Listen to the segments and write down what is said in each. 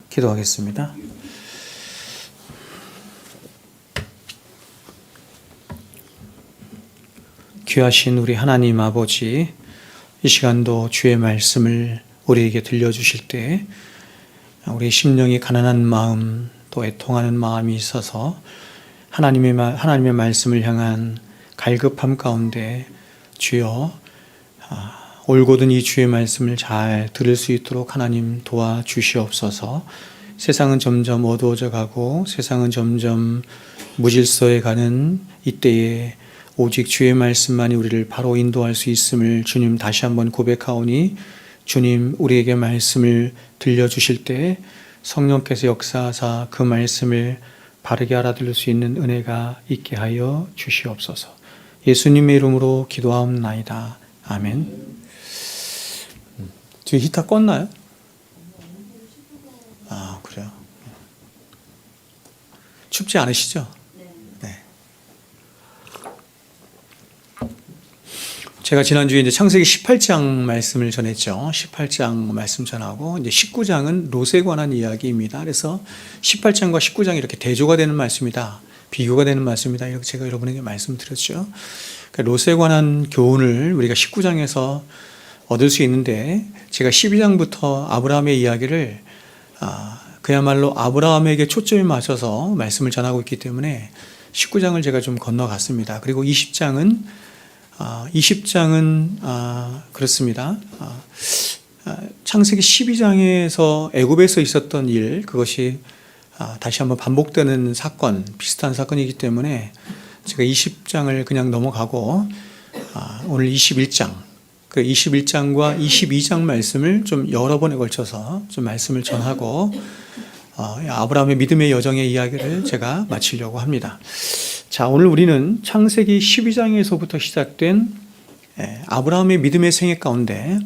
기도하겠습니다. 귀하신 우리 하나님 아버지, 이 시간도 주의 말씀을 우리에게 들려주실 때 우리 심령이 가난한 마음, 또 애통하는 마음이 있어서 하나님의 말씀을 향한 갈급함 가운데 주여 올곧은 이 주의 말씀을 잘 들을 수 있도록 하나님 도와주시옵소서. 세상은 점점 어두워져 가고 세상은 점점 무질서에 가는 이때에 오직 주의 말씀만이 우리를 바로 인도할 수 있음을 주님 다시 한번 고백하오니, 주님 우리에게 말씀을 들려주실 때 성령께서 역사하사 그 말씀을 바르게 알아들을 수 있는 은혜가 있게 하여 주시옵소서. 예수님의 이름으로 기도하옵나이다. 아멘. 뒤에 히터 껐나요? 아, 그래요? 춥지 않으시죠? 네. 제가 지난주에 이제 창세기 18장 말씀을 전했죠. 18장 말씀 전하고, 이제 19장은 롯에 관한 이야기입니다. 그래서 18장과 19장이 이렇게 대조가 되는 말씀이다, 비교가 되는 말씀이다, 이렇게 제가 여러분에게 말씀드렸죠. 그러니까 롯에 관한 교훈을 우리가 19장에서 얻을 수 있는데, 제가 12장부터 아브라함의 이야기를 그야말로 아브라함에게 초점이 맞춰서 말씀을 전하고 있기 때문에 19장을 제가 좀 건너갔습니다. 그리고 20장은 그렇습니다. 창세기 12장에서 애굽에서 있었던 일, 그것이 다시 한번 반복되는 사건, 비슷한 사건이기 때문에 제가 20장을 그냥 넘어가고 오늘 21장, 그 21장과 22장 말씀을 좀 여러 번에 걸쳐서 좀 말씀을 전하고 아브라함의 믿음의 여정의 이야기를 제가 마치려고 합니다. 자, 오늘 우리는 창세기 12장에서부터 시작된 아브라함의 믿음의 생애 가운데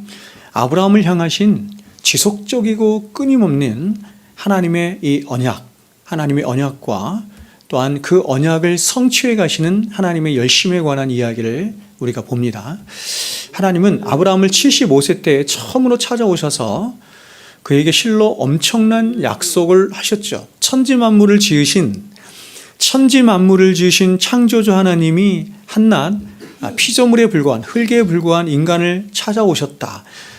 아브라함을 향하신 지속적이고 끊임없는 하나님의 이 언약, 하나님의 언약과 또한 그 언약을 성취해 가시는 하나님의 열심에 관한 이야기를 우리가 봅니다. 하나님은 아브라함을 75세 때 처음으로 찾아오셔서 그에게 실로 엄청난 약속을 하셨죠. 천지 만물을 지으신 창조주 하나님이 한낱 피조물에 불과한, 흙에 불과한 인간을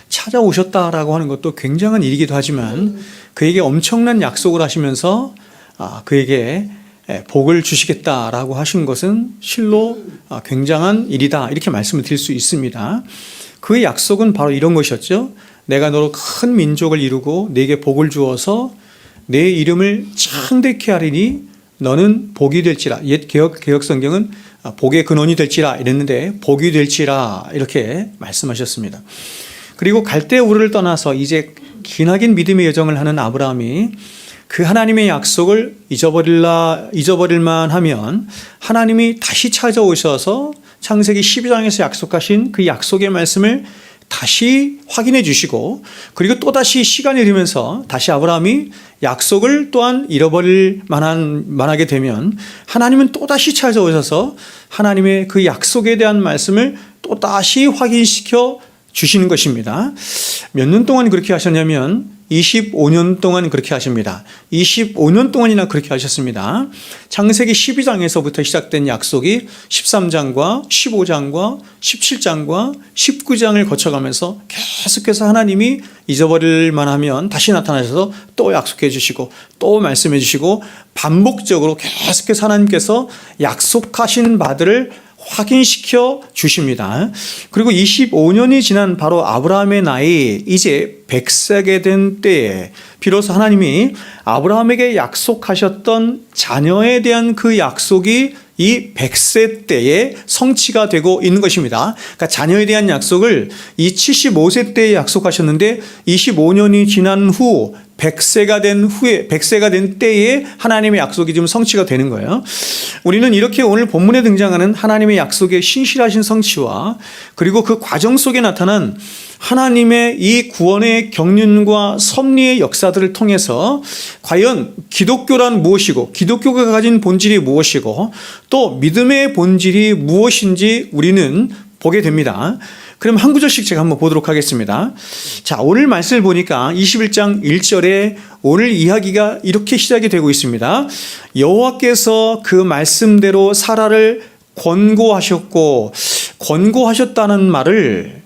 찾아오셨다라고 하는 것도 굉장한 일이기도 하지만, 그에게 엄청난 약속을 하시면서 그에게 복을 주시겠다라고 하신 것은 실로 굉장한 일이다, 이렇게 말씀을 드릴 수 있습니다. 그 약속은 바로 이런 것이었죠. 내가 너로 큰 민족을 이루고 네게 복을 주어서 내 이름을 창대케 하리니 너는 복이 될지라. 옛 개혁 성경은 복의 근원이 될지라 이랬는데 복이 될지라 이렇게 말씀하셨습니다. 그리고 갈대우르를 떠나서 이제 기나긴 믿음의 여정을 하는 아브라함이 그 하나님의 약속을 잊어버릴만 하면 하나님이 다시 찾아오셔서 창세기 12장에서 약속하신 그 약속의 말씀을 다시 확인해 주시고, 그리고 또다시 시간이 흐르면서 다시 아브라함이 약속을 또한 잃어버릴 만하게 되면 하나님은 또다시 찾아오셔서 하나님의 그 약속에 대한 말씀을 또다시 확인시켜 주시는 것입니다. 몇 년 동안 그렇게 하셨냐면 25년 동안 그렇게 하십니다. 25년 동안이나 그렇게 하셨습니다. 창세기 12장에서부터 시작된 약속이 13장과 15장과 17장과 19장을 거쳐가면서 계속해서 하나님이 잊어버릴 만하면 다시 나타나셔서 또 약속해 주시고 또 말씀해 주시고, 반복적으로 계속해서 하나님께서 약속하신 바들을 확인시켜 주십니다. 그리고 25년이 지난 바로 아브라함의 나이 이제 100세가 된 때에 비로소 하나님이 아브라함에게 약속하셨던 자녀에 대한 그 약속이 이 100세 때에 성취가 되고 있는 것입니다. 그러니까 자녀에 대한 약속을 이 75세 때에 약속하셨는데 25년이 지난 후 100세가 된 때에 하나님의 약속이 지금 성취가 되는 거예요. 우리는 이렇게 오늘 본문에 등장하는 하나님의 약속의 신실하신 성취와 그리고 그 과정 속에 나타난 하나님의 이 구원의 경륜과 섭리의 역사들을 통해서 과연 기독교란 무엇이고 기독교가 가진 본질이 무엇이고 또 믿음의 본질이 무엇인지 우리는 보게 됩니다. 그럼 한 구절씩 제가 한번 보도록 하겠습니다. 자, 오늘 말씀을 보니까 21장 1절에 오늘 이야기가 이렇게 시작이 되고 있습니다. 여호와께서 그 말씀대로 사라를 권고하셨고, 권고하셨다는 말을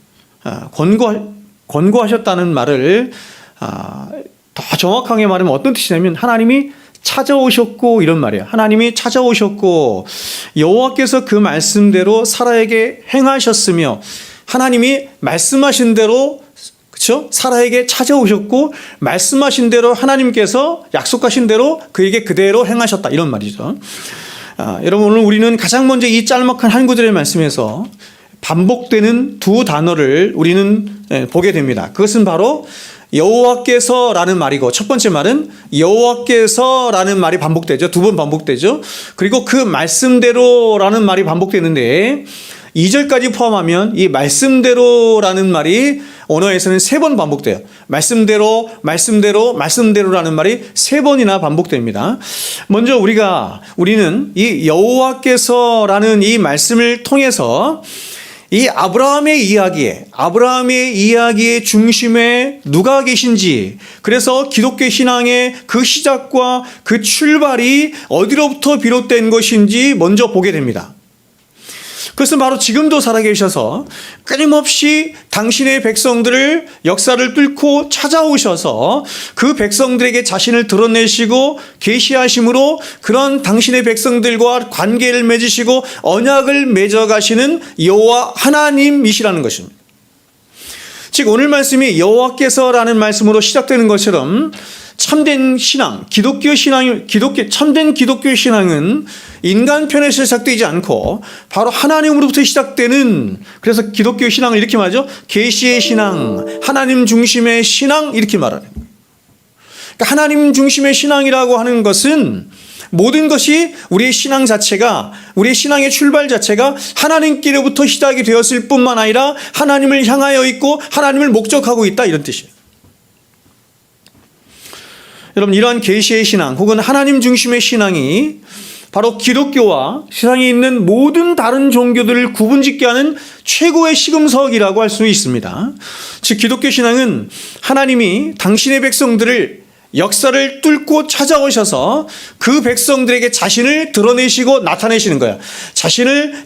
권고하셨다는 말을 더 정확하게 말하면 어떤 뜻이냐면 하나님이 찾아오셨고 이런 말이에요. 하나님이 찾아오셨고 여호와께서 그 말씀대로 사라에게 행하셨으며, 하나님이 말씀하신 대로, 그렇죠? 사라에게 찾아오셨고 말씀하신 대로 하나님께서 약속하신 대로 그에게 그대로 행하셨다, 이런 말이죠. 여러분, 오늘 우리는 가장 먼저 이 짤막한 한 구절의 말씀에서 반복되는 두 단어를 우리는 보게 됩니다. 그것은 바로 여호와께서라는 말이고, 첫 번째 말은 여호와께서라는 말이 반복되죠. 두 번 반복되죠. 그리고 그 말씀대로라는 말이 반복되는데 2절까지 포함하면 이 말씀대로라는 말이 언어에서는 세 번 반복돼요. 말씀대로, 말씀대로, 말씀대로라는 말이 세 번이나 반복됩니다. 먼저 우리는 이 여호와께서라는 이 말씀을 통해서 이 아브라함의 이야기의 중심에 누가 계신지, 그래서 기독교 신앙의 그 시작과 그 출발이 어디로부터 비롯된 것인지 먼저 보게 됩니다. 그것은 바로 지금도 살아계셔서 끊임없이 당신의 백성들을 역사를 뚫고 찾아오셔서 그 백성들에게 자신을 드러내시고 계시하심으로 그런 당신의 백성들과 관계를 맺으시고 언약을 맺어가시는 여호와 하나님이시라는 것입니다. 즉 오늘 말씀이 여호와께서라는 말씀으로 시작되는 것처럼 참된 신앙, 참된 기독교 신앙은 인간 편에서 시작되지 않고 바로 하나님으로부터 시작되는, 그래서 기독교 신앙을 이렇게 말하죠. 계시의 신앙, 하나님 중심의 신앙, 이렇게 말하는 거예요. 그러니까 하나님 중심의 신앙이라고 하는 것은 모든 것이 우리의 신앙 자체가, 우리의 신앙의 출발 자체가 하나님께로부터 시작이 되었을 뿐만 아니라 하나님을 향하여 있고 하나님을 목적하고 있다, 이런 뜻이에요. 여러분, 이러한 계시의 신앙 혹은 하나님 중심의 신앙이 바로 기독교와 세상에 있는 모든 다른 종교들을 구분짓게 하는 최고의 시금석이라고 할 수 있습니다. 즉 기독교 신앙은 하나님이 당신의 백성들을 역사를 뚫고 찾아오셔서 그 백성들에게 자신을 드러내시고 나타내시는 거예요.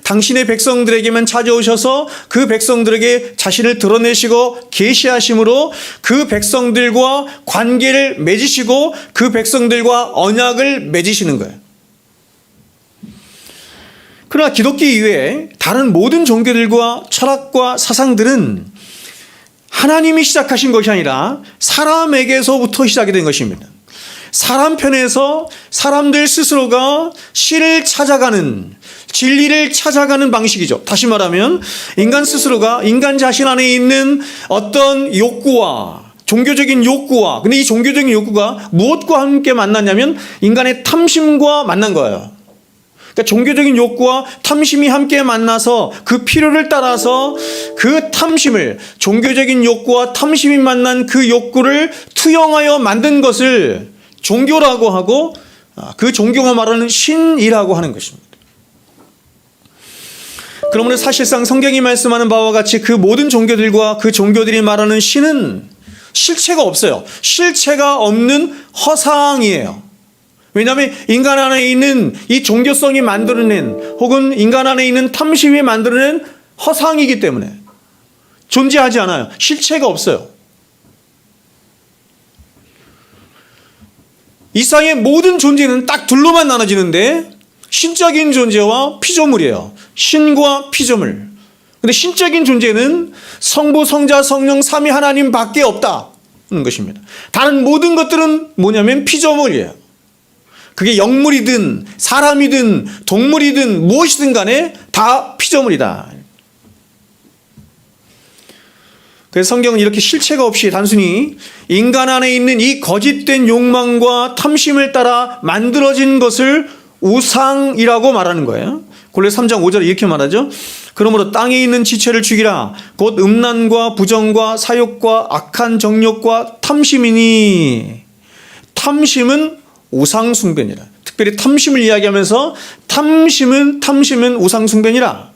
당신의 백성들에게만 찾아오셔서 그 백성들에게 자신을 드러내시고 계시하심으로 그 백성들과 관계를 맺으시고 그 백성들과 언약을 맺으시는 거예요. 그러나 기독교 이외에 다른 모든 종교들과 철학과 사상들은 하나님이 시작하신 것이 아니라 사람에게서부터 시작이 된 것입니다. 사람 편에서 사람들 스스로가 실을 찾아가는, 진리를 찾아가는 방식이죠. 다시 말하면 인간 스스로가 인간 자신 안에 있는 어떤 욕구와, 종교적인 욕구와, 근데 이 종교적인 욕구가 무엇과 함께 만났냐면 인간의 탐심과 만난 거예요. 그러니까 종교적인 욕구와 탐심이 함께 만나서 그 필요를 따라서 그 탐심을, 종교적인 욕구와 탐심이 만난 그 욕구를 투영하여 만든 것을 종교라고 하고, 그 종교가 말하는 신이라고 하는 것입니다. 그러므로 사실상 성경이 말씀하는 바와 같이 그 모든 종교들과 그 종교들이 말하는 신은 실체가 없어요. 실체가 없는 허상이에요. 왜냐하면 인간 안에 있는 이 종교성이 만들어낸, 혹은 인간 안에 있는 탐심이 만들어낸 허상이기 때문에 존재하지 않아요. 실체가 없어요. 이 세상의 모든 존재는 딱 둘로만 나눠지는데 신적인 존재와 피조물이에요. 신과 피조물. 근데 신적인 존재는 성부, 성자, 성령, 삼위 하나님 밖에 없다는 것입니다. 다른 모든 것들은 뭐냐면 피조물이에요. 그게 영물이든 사람이든 동물이든 무엇이든 간에 다 피조물이다. 그래서 성경은 이렇게 실체가 없이 단순히 인간 안에 있는 이 거짓된 욕망과 탐심을 따라 만들어진 것을 우상이라고 말하는 거예요. 골로새 3장 5절에 이렇게 말하죠. 그러므로 땅에 있는 지체를 죽이라. 곧 음란과 부정과 사욕과 악한 정욕과 탐심이니. 탐심은 우상 숭배니라. 특별히 탐심을 이야기하면서 탐심은 우상 숭배니라.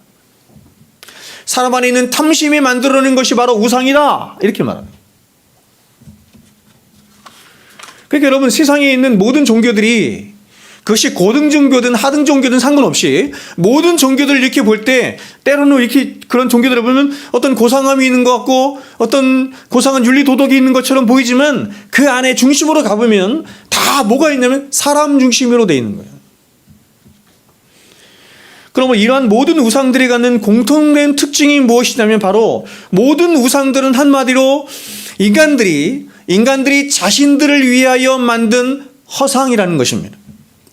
사람 안에 있는 탐심이 만들어낸 것이 바로 우상이다. 이렇게 말합니다. 그러니까 여러분, 세상에 있는 모든 종교들이, 그것이 고등 종교든 하등 종교든 상관없이 모든 종교들을 이렇게 볼 때 때로는 이렇게 그런 종교들을 보면 어떤 고상함이 있는 것 같고 어떤 고상한 윤리 도덕이 있는 것처럼 보이지만 그 안에 중심으로 가보면 다 뭐가 있냐면 사람 중심으로 되어 있는 거예요. 그러면 이러한 모든 우상들이 갖는 공통된 특징이 무엇이냐면 바로 모든 우상들은 한마디로 인간들이 자신들을 위하여 만든 허상이라는 것입니다.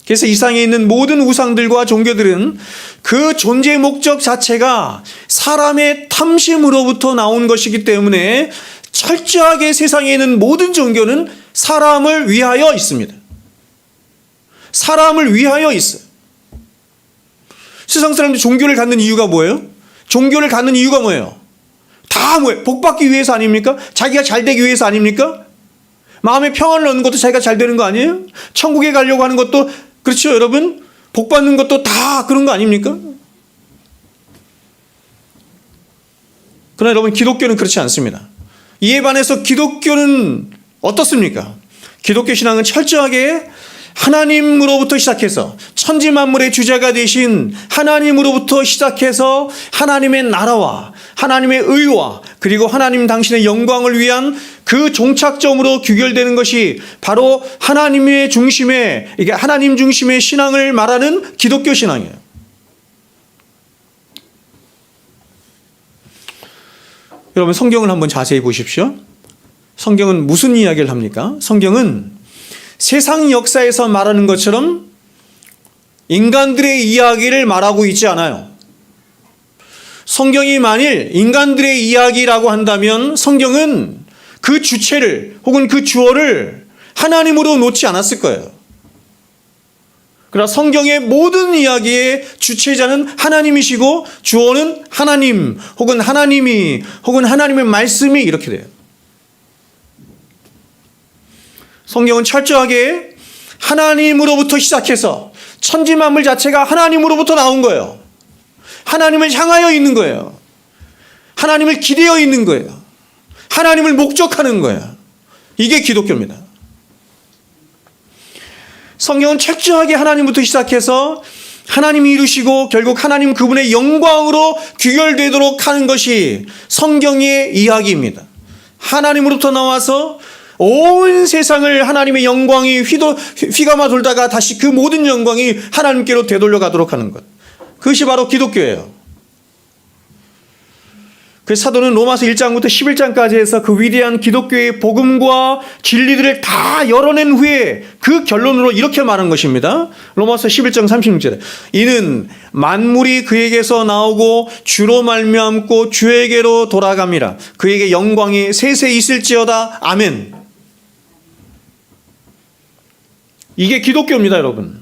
그래서 이 세상에 있는 모든 우상들과 종교들은 그 존재의 목적 자체가 사람의 탐심으로부터 나온 것이기 때문에 철저하게 세상에 있는 모든 종교는 사람을 위하여 있습니다. 사람을 위하여 있어요. 세상 사람들이 종교를 갖는 이유가 뭐예요? 종교를 갖는 이유가 뭐예요? 다 뭐예요? 복받기 위해서 아닙니까? 자기가 잘 되기 위해서 아닙니까? 마음에 평안을 얻는 것도 자기가 잘 되는 거 아니에요? 천국에 가려고 하는 것도 그렇죠, 여러분? 복 받는 것도 다 그런 거 아닙니까? 그러나 여러분, 기독교는 그렇지 않습니다. 이에 반해서 기독교는 어떻습니까? 기독교 신앙은 철저하게 하나님으로부터 시작해서 천지 만물의 주자가 되신 하나님으로부터 시작해서 하나님의 나라와 하나님의 의와 그리고 하나님 당신의 영광을 위한 그 종착점으로 귀결되는 것이 바로 하나님 중심의 신앙을 말하는 기독교 신앙이에요. 여러분, 성경을 한번 자세히 보십시오. 성경은 무슨 이야기를 합니까? 성경은 세상 역사에서 말하는 것처럼 인간들의 이야기를 말하고 있지 않아요. 성경이 만일 인간들의 이야기라고 한다면 성경은 그 주체를 혹은 그 주어를 하나님으로 놓지 않았을 거예요. 그러나 성경의 모든 이야기의 주체자는 하나님이시고 주어는 하나님 혹은 하나님이 혹은 하나님의 말씀이 이렇게 돼요. 성경은 철저하게 하나님으로부터 시작해서 천지 만물 자체가 하나님으로부터 나온 거예요. 하나님을 향하여 있는 거예요. 하나님을 기대어 있는 거예요. 하나님을 목적하는 거예요. 이게 기독교입니다. 성경은 철저하게 하나님부터 시작해서 하나님이 이루시고 결국 하나님 그분의 영광으로 귀결되도록 하는 것이 성경의 이야기입니다. 하나님으로부터 나와서 온 세상을 하나님의 영광이 휘감아 돌다가 다시 그 모든 영광이 하나님께로 되돌려 가도록 하는 것. 그것이 바로 기독교예요. 그래서 사도는 로마서 1장부터 11장까지 해서 그 위대한 기독교의 복음과 진리들을 다 열어낸 후에 그 결론으로 이렇게 말한 것입니다. 로마서 11장 36절에 이는 만물이 그에게서 나오고 주로 말미암고 주에게로 돌아갑니다. 그에게 영광이 세세 있을지어다. 아멘. 이게 기독교입니다, 여러분.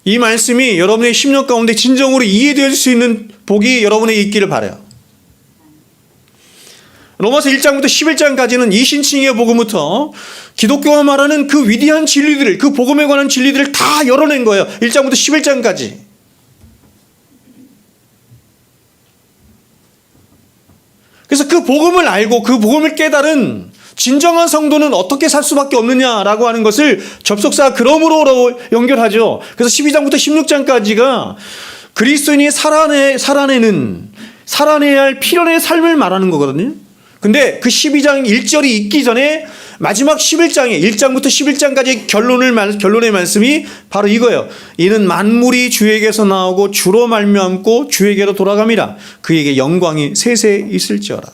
이 말씀이 여러분의 심령 가운데 진정으로 이해될 수 있는 복이 여러분에게 있기를 바라요. 로마서 1장부터 11장까지는 이신칭의 복음부터 기독교가 말하는 그 위대한 진리들을, 그 복음에 관한 진리들을 다 열어낸 거예요. 1장부터 11장까지. 그래서 그 복음을 알고 그 복음을 깨달은 진정한 성도는 어떻게 살 수밖에 없느냐라고 하는 것을 접속사 그러므로로 연결하죠. 그래서 12장부터 16장까지가 그리스도인이 살아내야 할 필연의 삶을 말하는 거거든요. 근데 그 12장 1절이 있기 전에 마지막 11장에 1장부터 11장까지 결론의 말씀이 바로 이거예요. 이는 만물이 주에게서 나오고 주로 말미암고 주에게로 돌아갑니다. 그에게 영광이 세세 있을지어다.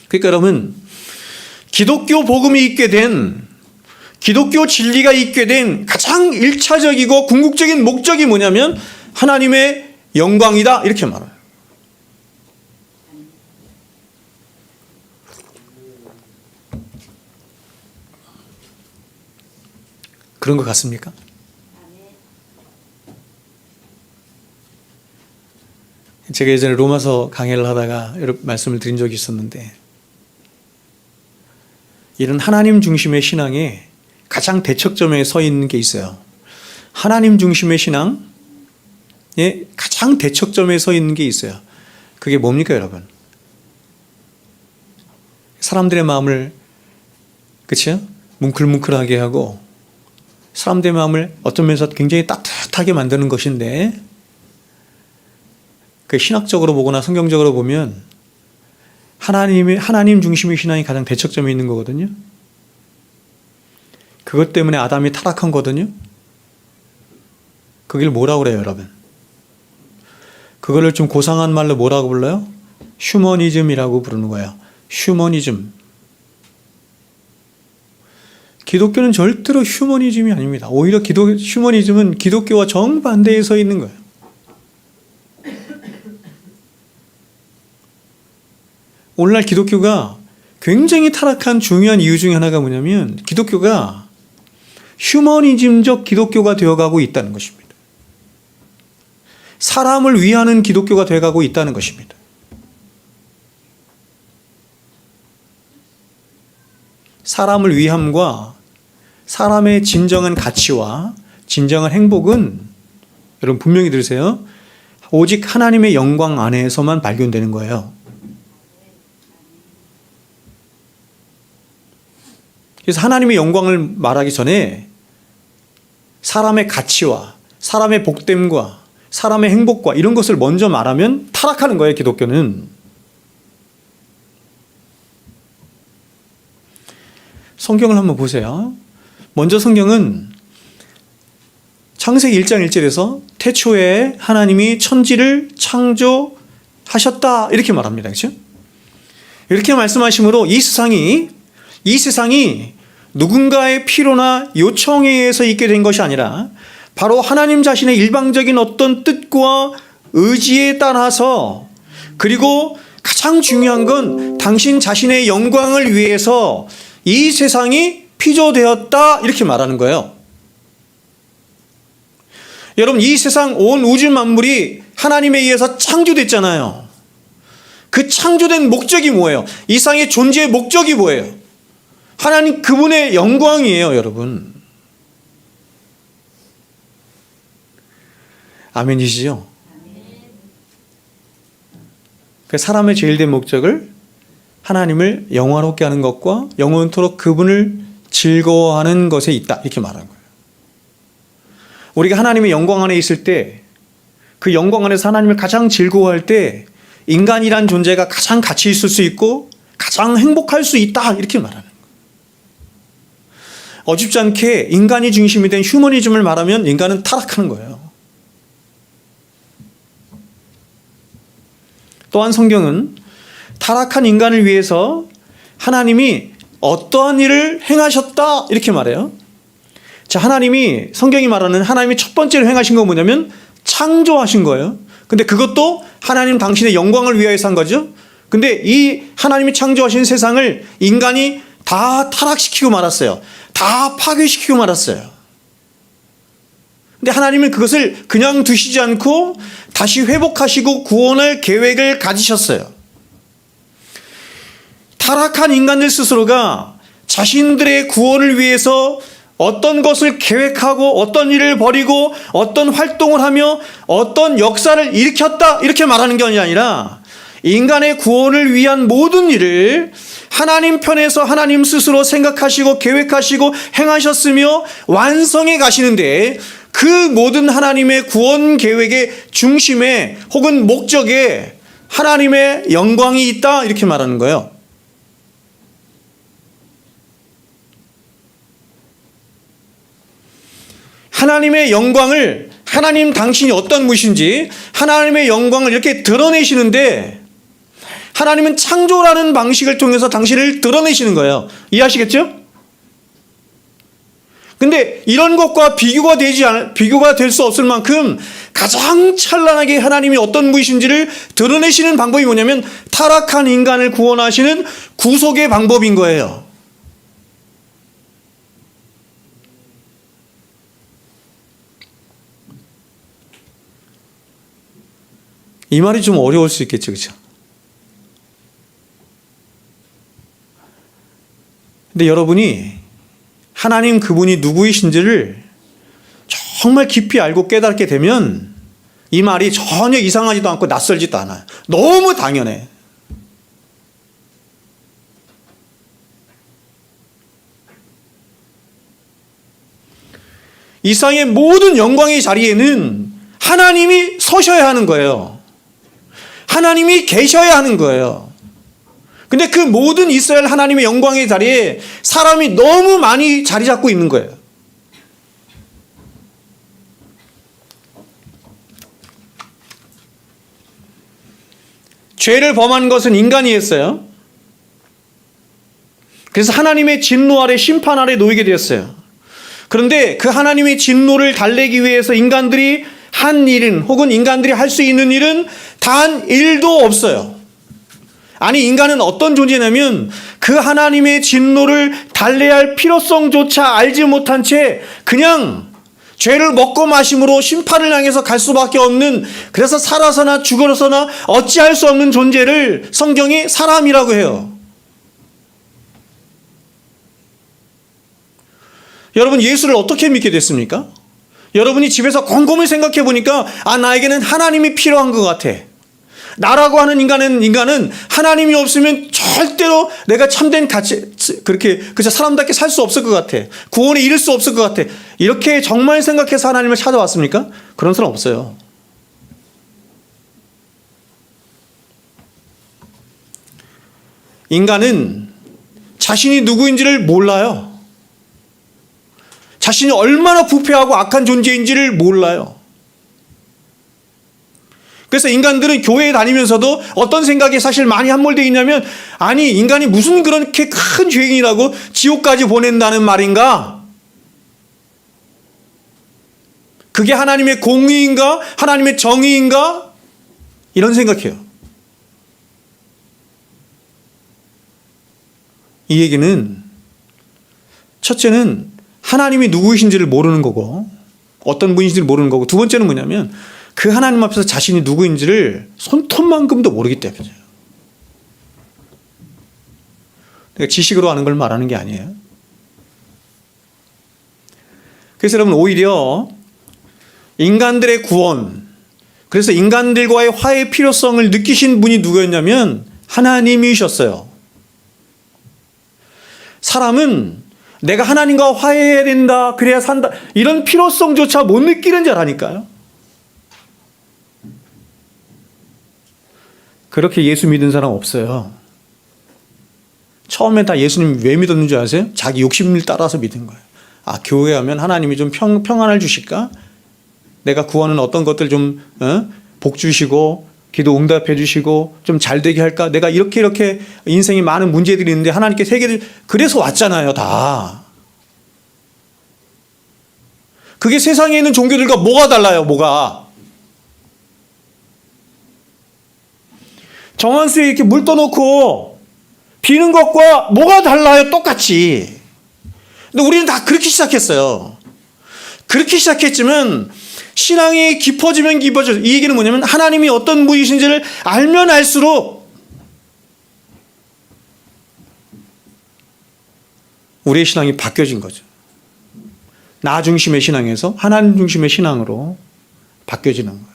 그러니까 여러분, 기독교 복음이 있게 된, 기독교 진리가 있게 된 가장 1차적이고 궁극적인 목적이 뭐냐면 하나님의 영광이다, 이렇게 말해요. 그런 것 같습니까? 제가 예전에 로마서 강해를 하다가 이런 말씀을 드린 적이 있었는데, 이런 하나님 중심의 신앙에 가장 대척점에 서 있는 게 있어요. 하나님 중심의 신앙, 가장 대척점에 서 있는 게 있어요. 그게 뭡니까, 여러분? 사람들의 마음을, 그쵸? 뭉클뭉클하게 하고 사람들의 마음을 어떤 면에서 굉장히 따뜻하게 만드는 것인데, 그 신학적으로 보거나 성경적으로 보면 하나님 중심의 신앙이 가장 대척점에 있는 거거든요. 그것 때문에 아담이 타락한 거거든요. 그걸 뭐라고 그래요, 여러분? 그거를 좀 고상한 말로 뭐라고 불러요? 휴머니즘이라고 부르는 거예요. 휴머니즘. 기독교는 절대로 휴머니즘이 아닙니다. 오히려 휴머니즘은 기독교와 정반대에 서 있는 거예요. 오늘날 기독교가 굉장히 타락한 중요한 이유 중에 하나가 뭐냐면, 기독교가 휴머니즘적 기독교가 되어가고 있다는 것입니다. 사람을 위하는 기독교가 되어가고 있다는 것입니다. 사람을 위함과 사람의 진정한 가치와 진정한 행복은, 여러분 분명히 들으세요, 오직 하나님의 영광 안에서만 발견되는 거예요. 그래서 하나님의 영광을 말하기 전에 사람의 가치와 사람의 복됨과 사람의 행복과 이런 것을 먼저 말하면 타락하는 거예요, 기독교는. 성경을 한번 보세요. 먼저 성경은 창세기 1장 1절에서 태초에 하나님이 천지를 창조하셨다 이렇게 말합니다. 그렇죠? 이렇게 말씀하시므로 이 세상이 누군가의 필요나 요청에 의해서 있게 된 것이 아니라 바로 하나님 자신의 일방적인 어떤 뜻과 의지에 따라서, 그리고 가장 중요한 건 당신 자신의 영광을 위해서 이 세상이 피조되었다 이렇게 말하는 거예요. 여러분, 이 세상 온 우주 만물이 하나님에 의해서 창조됐잖아요. 그 창조된 목적이 뭐예요? 이 세상의 존재의 목적이 뭐예요? 하나님 그분의 영광이에요, 여러분. 아멘이시죠? 그 사람의 제일 된 목적을 하나님을 영화롭게 하는 것과 영원토록 그분을 즐거워하는 것에 있다 이렇게 말하는 거예요. 우리가 하나님의 영광 안에 있을 때, 그 영광 안에서 하나님을 가장 즐거워할 때 인간이란 존재가 가장 가치 있을 수 있고 가장 행복할 수 있다 이렇게 말하는 거예요. 어줍지 않게 인간이 중심이 된 휴머니즘을 말하면 인간은 타락하는 거예요. 또한 성경은 타락한 인간을 위해서 하나님이 어떠한 일을 행하셨다 이렇게 말해요. 자, 하나님이, 성경이 말하는 하나님이 첫 번째로 행하신 건 뭐냐면 창조하신 거예요. 근데 그것도 하나님 당신의 영광을 위하여서 한 거죠. 근데 이 하나님이 창조하신 세상을 인간이 다 타락시키고 말았어요. 다 파괴시키고 말았어요. 근데 하나님은 그것을 그냥 두시지 않고 다시 회복하시고 구원할 계획을 가지셨어요. 타락한 인간들 스스로가 자신들의 구원을 위해서 어떤 것을 계획하고 어떤 일을 벌이고 어떤 활동을 하며 어떤 역사를 일으켰다 이렇게 말하는 게 아니라, 인간의 구원을 위한 모든 일을 하나님 편에서 하나님 스스로 생각하시고 계획하시고 행하셨으며 완성해 가시는데, 그 모든 하나님의 구원 계획의 중심에 혹은 목적에 하나님의 영광이 있다 이렇게 말하는 거예요. 하나님의 영광을, 하나님 당신이 어떤 분이신지 하나님의 영광을 이렇게 드러내시는데, 하나님은 창조라는 방식을 통해서 당신을 드러내시는 거예요. 이해하시겠죠? 근데 이런 것과 비교가 될 수 없을 만큼 가장 찬란하게 하나님이 어떤 분이신지를 드러내시는 방법이 뭐냐면 타락한 인간을 구원하시는 구속의 방법인 거예요. 이 말이 좀 어려울 수 있겠죠, 그렇죠? 근데 여러분이 하나님 그분이 누구이신지를 정말 깊이 알고 깨닫게 되면 이 말이 전혀 이상하지도 않고 낯설지도 않아요. 너무 당연해. 이 세상의 모든 영광의 자리에는 하나님이 서셔야 하는 거예요. 하나님이 계셔야 하는 거예요. 근데 그 모든 이스라엘 하나님의 영광의 자리에 사람이 너무 많이 자리 잡고 있는 거예요. 죄를 범한 것은 인간이 했어요. 그래서 하나님의 진노 아래 심판 아래 놓이게 되었어요. 그런데 그 하나님의 진노를 달래기 위해서 인간들이 한 일은, 혹은 인간들이 할 수 있는 일은 단 1도 없어요. 아니, 인간은 어떤 존재냐면 그 하나님의 진노를 달래야 할 필요성조차 알지 못한 채 그냥 죄를 먹고 마심으로 심판을 향해서 갈 수밖에 없는, 그래서 살아서나 죽어서나 어찌할 수 없는 존재를 성경이 사람이라고 해요. 여러분, 예수를 어떻게 믿게 됐습니까? 여러분이 집에서 곰곰이 생각해 보니까 나에게는 하나님이 필요한 것 같아. 나라고 하는 인간은 하나님이 없으면 절대로 내가 참된 가치, 그렇게 그저 사람답게 살 수 없을 것 같아. 구원에 이를 수 없을 것 같아. 이렇게 정말 생각해서 하나님을 찾아왔습니까? 그런 사람 없어요. 인간은 자신이 누구인지를 몰라요. 자신이 얼마나 부패하고 악한 존재인지를 몰라요. 그래서 인간들은 교회에 다니면서도 어떤 생각이 사실 많이 함몰되어 있냐면, 아니, 인간이 무슨 그렇게 큰 죄인이라고 지옥까지 보낸다는 말인가? 그게 하나님의 공의인가? 하나님의 정의인가? 이런 생각해요. 이 얘기는 첫째는 하나님이 누구이신지를 모르는 거고, 어떤 분이신지를 모르는 거고, 두 번째는 뭐냐면 그 하나님 앞에서 자신이 누구인지를 손톱만큼도 모르기 때문이에요. 그러니까 지식으로 아는 걸 말하는 게 아니에요. 그래서 여러분, 오히려 인간들의 구원, 그래서 인간들과의 화해의 필요성을 느끼신 분이 누구였냐면 하나님이셨어요. 사람은 내가 하나님과 화해해야 된다, 그래야 산다, 이런 필요성조차 못 느끼는 자라니까요. 그렇게 예수 믿은 사람 없어요. 처음에 다 예수님 왜 믿었는 줄 아세요? 자기 욕심을 따라서 믿은 거예요. 교회 가면 하나님이 좀 평안을 주실까? 내가 구하는 어떤 것들 좀 복 주시고 기도 응답해 주시고 좀 잘 되게 할까? 내가 이렇게 인생에 많은 문제들이 있는데 하나님께 세계를, 그래서 왔잖아요, 다. 그게 세상에 있는 종교들과 뭐가 달라요, 뭐가? 정한수에 이렇게 물 떠놓고 비는 것과 뭐가 달라요? 똑같이. 근데 우리는 다 그렇게 시작했어요. 그렇게 시작했지만 신앙이 깊어지면 깊어져. 이 얘기는 뭐냐면 하나님이 어떤 분이신지를 알면 알수록 우리의 신앙이 바뀌어진 거죠. 나 중심의 신앙에서 하나님 중심의 신앙으로 바뀌어지는 거예요.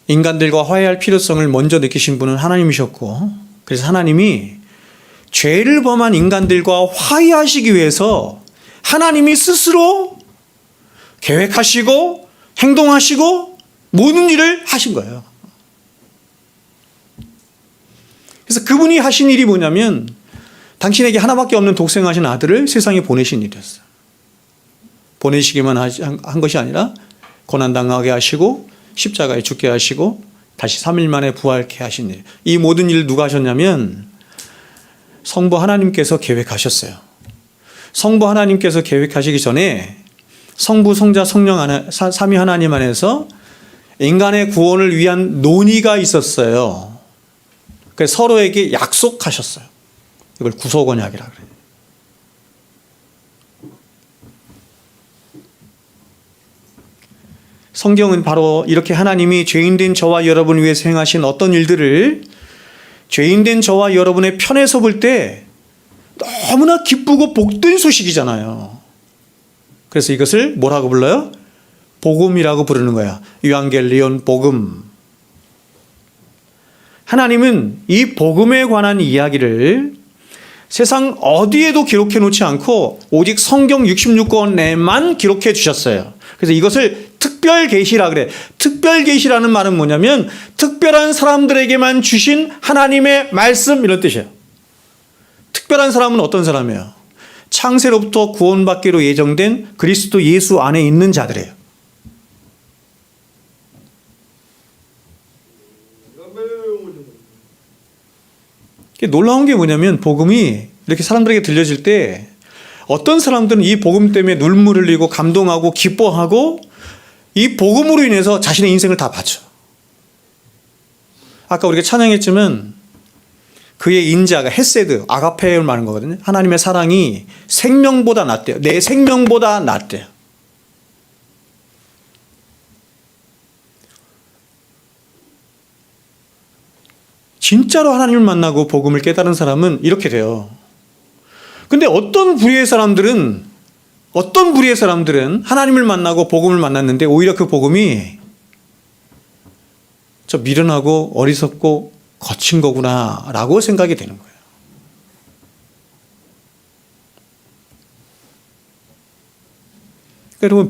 인간들과 화해할 필요성을 먼저 느끼신 분은 하나님이셨고, 그래서 하나님이 죄를 범한 인간들과 화해하시기 위해서 하나님이 스스로 계획하시고 행동하시고 모든 일을 하신 거예요. 그래서 그분이 하신 일이 뭐냐면 당신에게 하나밖에 없는 독생하신 아들을 세상에 보내신 일이었어요. 보내시기만 한 것이 아니라 고난당하게 하시고 십자가에 죽게 하시고 다시 3일 만에 부활케 하신 일. 이 모든 일을 누가 하셨냐면 성부 하나님께서 계획하셨어요. 성부 하나님께서 계획하시기 전에 성부, 성자, 성령 삼위 하나님 안에서 인간의 구원을 위한 논의가 있었어요. 그래서 서로에게 약속하셨어요. 이걸 구속언약이라고 그래요. 성경은 바로 이렇게 하나님이 죄인된 저와 여러분을 위해서 행하신 어떤 일들을 죄인된 저와 여러분의 편에서 볼 때 너무나 기쁘고 복된 소식이잖아요. 그래서 이것을 뭐라고 불러요? 복음이라고 부르는 거야. 유앙겔리온 복음. 하나님은 이 복음에 관한 이야기를 세상 어디에도 기록해 놓지 않고 오직 성경 66권에만 기록해 주셨어요. 그래서 이것을 특별 계시라 그래. 특별 계시라는 말은 뭐냐면 특별한 사람들에게만 주신 하나님의 말씀 이런 뜻이에요. 특별한 사람은 어떤 사람이에요? 창세로부터 구원받기로 예정된 그리스도 예수 안에 있는 자들이에요. 놀라운 게 뭐냐면 복음이 이렇게 사람들에게 들려질 때 어떤 사람들은 이 복음 때문에 눈물을 흘리고 감동하고 기뻐하고 이 복음으로 인해서 자신의 인생을 다 바쳐. 아까 우리가 찬양했지만 그의 인자가 헤세드, 아가페를 말하는 거거든요. 하나님의 사랑이 생명보다 낫대요. 내 생명보다 낫대요. 진짜로 하나님을 만나고 복음을 깨달은 사람은 이렇게 돼요. 근데 어떤 부류의 사람들은 하나님을 만나고 복음을 만났는데 오히려 그 복음이 저 미련하고 어리석고 거친 거구나 라고 생각이 되는 거예요. 여러분,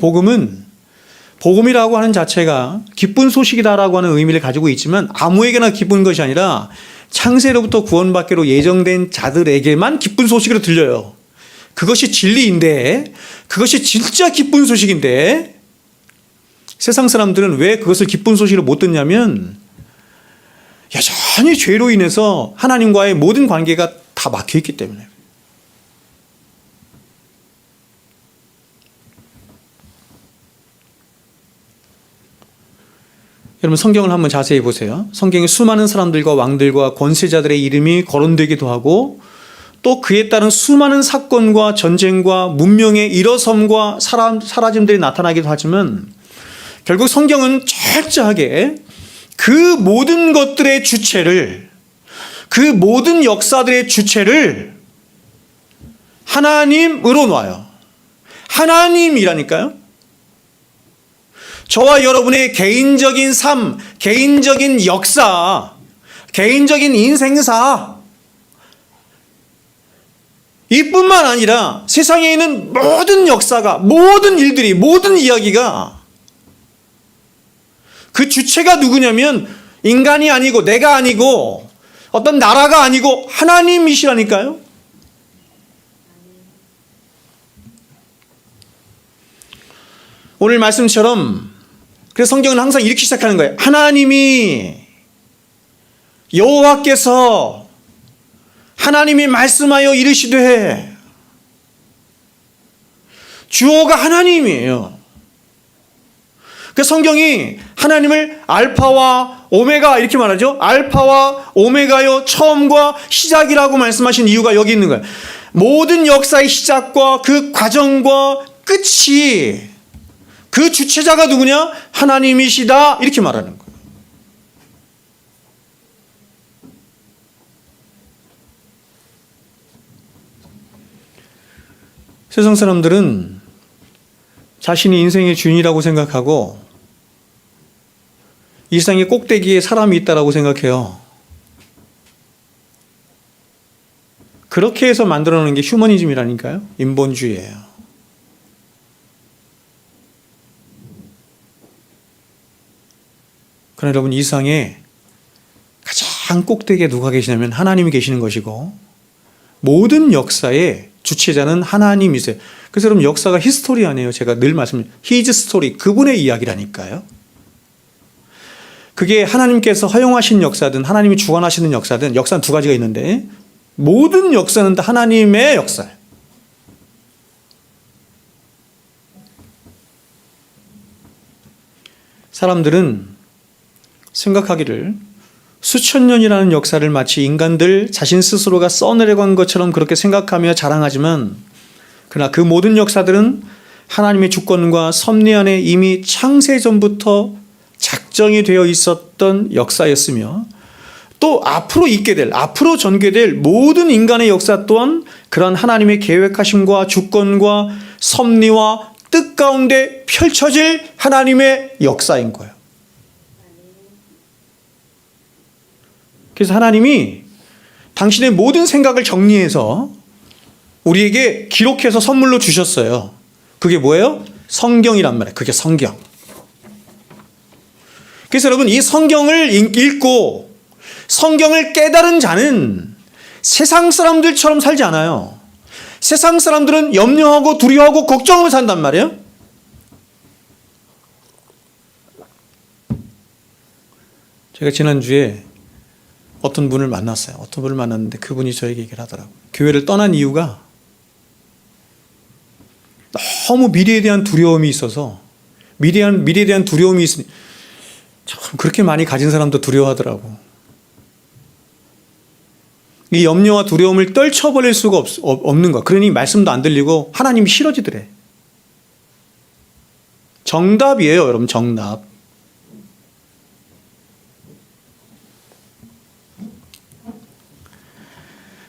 복음이라고 하는 자체가 기쁜 소식이다라고 하는 의미를 가지고 있지만 아무에게나 기쁜 것이 아니라 창세로부터 구원받기로 예정된 자들에게만 기쁜 소식으로 들려요. 그것이 진리인데, 그것이 진짜 기쁜 소식인데 세상 사람들은 왜 그것을 기쁜 소식으로 못 듣냐면 여전히 죄로 인해서 하나님과의 모든 관계가 다 막혀있기 때문에. 여러분, 성경을 한번 자세히 보세요. 성경에 수많은 사람들과 왕들과 권세자들의 이름이 거론되기도 하고 또 그에 따른 수많은 사건과 전쟁과 문명의 일어섬과 사라짐들이 나타나기도 하지만 결국 성경은 철저하게 그 모든 것들의 주체를, 그 모든 역사들의 주체를 하나님으로 놔요. 하나님이라니까요. 저와 여러분의 개인적인 삶, 개인적인 역사, 개인적인 인생사, 이뿐만 아니라 세상에 있는 모든 역사가, 모든 일들이, 모든 이야기가 그 주체가 누구냐면 인간이 아니고 내가 아니고 어떤 나라가 아니고 하나님이시라니까요. 오늘 말씀처럼 그래서 성경은 항상 이렇게 시작하는 거예요. 하나님이, 여호와께서 하나님이 말씀하여 이르시되, 주어가 하나님이에요. 그 성경이 하나님을 알파와 오메가 이렇게 말하죠. 알파와 오메가요, 처음과 시작이라고 말씀하신 이유가 여기 있는 거예요. 모든 역사의 시작과 그 과정과 끝이, 그 주체자가 누구냐? 하나님이시다, 이렇게 말하는 거예요. 세상 사람들은 자신이 인생의 주인이라고 생각하고 이 세상의 꼭대기에 사람이 있다라고 생각해요. 그렇게 해서 만들어 놓은 게 휴머니즘이라니까요. 인본주의예요. 그러나 여러분, 이 세상에 가장 꼭대기에 누가 계시냐면 하나님이 계시는 것이고 모든 역사의 주체자는 하나님이세요. 그래서 여러분, 역사가 히스토리 아니에요. 제가 늘 말씀드린 히즈 스토리, 그분의 이야기라니까요. 그게 하나님께서 허용하신 역사든 하나님이 주관하시는 역사든, 역사는 두 가지가 있는데 모든 역사는 다 하나님의 역사예요. 사람들은 생각하기를 수천 년이라는 역사를 마치 인간들 자신 스스로가 써내려간 것처럼 그렇게 생각하며 자랑하지만, 그러나 그 모든 역사들은 하나님의 주권과 섭리 안에 이미 창세전부터 작정이 되어 있었던 역사였으며, 또 앞으로 있게 될, 앞으로 전개될 모든 인간의 역사 또한 그러한 하나님의 계획하심과 주권과 섭리와 뜻 가운데 펼쳐질 하나님의 역사인 거예요. 그래서 하나님이 당신의 모든 생각을 정리해서 우리에게 기록해서 선물로 주셨어요. 그게 뭐예요? 성경이란 말이에요. 그게 성경. 그래서 여러분, 이 성경을 읽고 성경을 깨달은 자는 세상 사람들처럼 살지 않아요. 세상 사람들은 염려하고 두려워하고 걱정하고 산단 말이에요. 제가 지난주에 어떤 분을 만났어요. 어떤 분을 만났는데 그분이 저에게 얘기를 하더라고요. 교회를 떠난 이유가 너무 미래에 대한 두려움이 있어서 미래에 대한 두려움이 있으니 참 그렇게 많이 가진 사람도 두려워하더라고. 이 염려와 두려움을 떨쳐버릴 수가 없는 거야. 그러니 말씀도 안 들리고 하나님이 싫어지더래. 정답이에요, 여러분. 정답.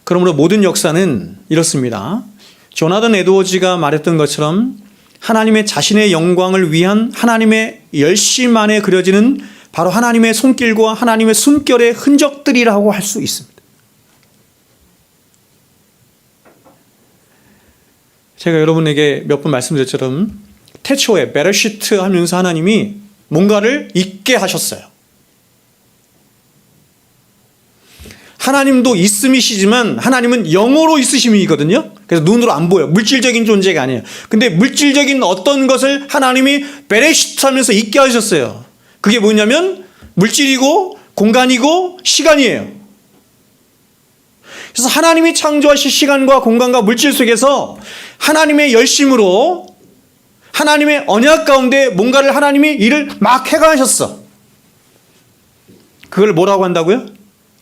그러므로 모든 역사는 이렇습니다. 조나단 에드워즈가 말했던 것처럼 하나님의 자신의 영광을 위한 하나님의 열심 안에 그려지는 바로 하나님의 손길과 하나님의 숨결의 흔적들이라고 할 수 있습니다. 제가 여러분에게 몇 번 말씀드렸처럼 태초에 베레시트 하면서 하나님이 뭔가를 있게 하셨어요. 하나님도 있음이시지만 하나님은 영으로 있으심이거든요. 그래서 눈으로 안 보여요. 물질적인 존재가 아니에요. 근데 물질적인 어떤 것을 하나님이 베레시트 하면서 있게 하셨어요. 그게 뭐냐면 물질이고 공간이고 시간이에요. 그래서 하나님이 창조하신 시간과 공간과 물질 속에서 하나님의 열심으로 하나님의 언약 가운데 뭔가를 하나님이 일을 막 해가셨어. 그걸 뭐라고 한다고요?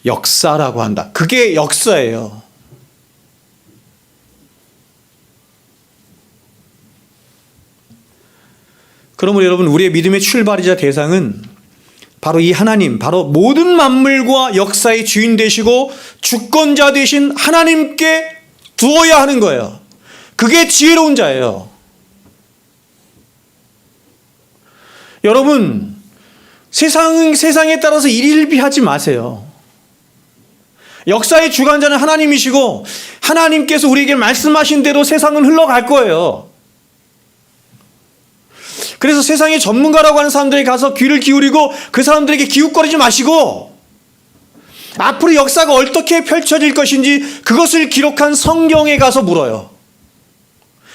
역사라고 한다. 그게 역사예요. 그러므로 여러분, 우리의 믿음의 출발이자 대상은 바로 이 하나님, 바로 모든 만물과 역사의 주인 되시고 주권자 되신 하나님께 두어야 하는 거예요. 그게 지혜로운 자예요. 여러분, 세상에 따라서 일일비하지 마세요. 역사의 주관자는 하나님이시고 하나님께서 우리에게 말씀하신 대로 세상은 흘러갈 거예요. 그래서 세상의 전문가라고 하는 사람들에게 가서 귀를 기울이고 그 사람들에게 기웃거리지 마시고 앞으로 역사가 어떻게 펼쳐질 것인지 그것을 기록한 성경에 가서 물어요.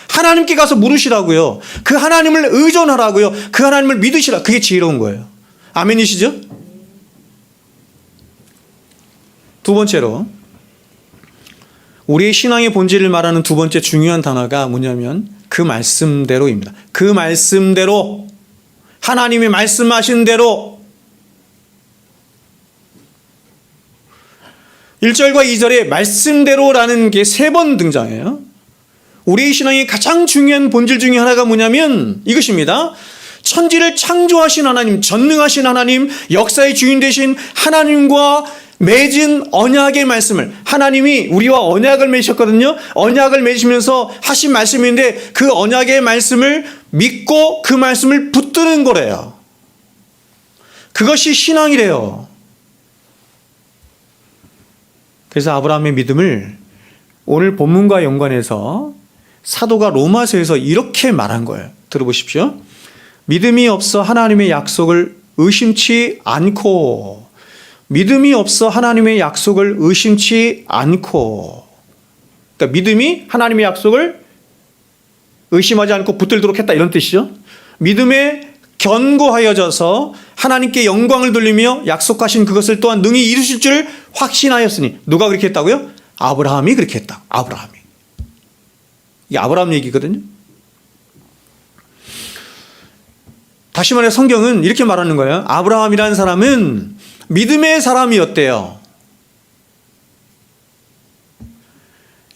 하나님께 가서 물으시라고요. 그 하나님을 의존하라고요. 그 하나님을 믿으시라. 그게 지혜로운 거예요. 아멘이시죠? 두 번째로 우리의 신앙의 본질을 말하는 두 번째 중요한 단어가 뭐냐면 그 말씀대로입니다. 그 말씀대로, 하나님이 말씀하신 대로. 1절과 2절에 말씀대로라는 게 3번 등장해요. 우리의 신앙의 가장 중요한 본질 중에 하나가 뭐냐면 이것입니다. 천지를 창조하신 하나님, 전능하신 하나님, 역사의 주인 되신 하나님과 맺은 언약의 말씀을, 하나님이 우리와 언약을 맺으셨거든요. 언약을 맺으시면서 하신 말씀인데 그 언약의 말씀을 믿고 그 말씀을 붙드는 거래요. 그것이 신앙이래요. 그래서 아브라함의 믿음을 오늘 본문과 연관해서 사도가 로마서에서 이렇게 말한 거예요. 들어보십시오. 믿음이 없어 하나님의 약속을 의심치 않고, 믿음이 없어 하나님의 약속을 의심치 않고. 그러니까 믿음이 하나님의 약속을 의심하지 않고 붙들도록 했다, 이런 뜻이죠. 믿음에 견고하여져서 하나님께 영광을 돌리며 약속하신 그것을 또한 능히 이루실 줄 확신하였으니. 누가 그렇게 했다고요? 아브라함이 그렇게 했다. 아브라함이. 이게 아브라함 얘기거든요. 다시 말해 성경은 이렇게 말하는 거예요. 아브라함이라는 사람은 믿음의 사람이었대요.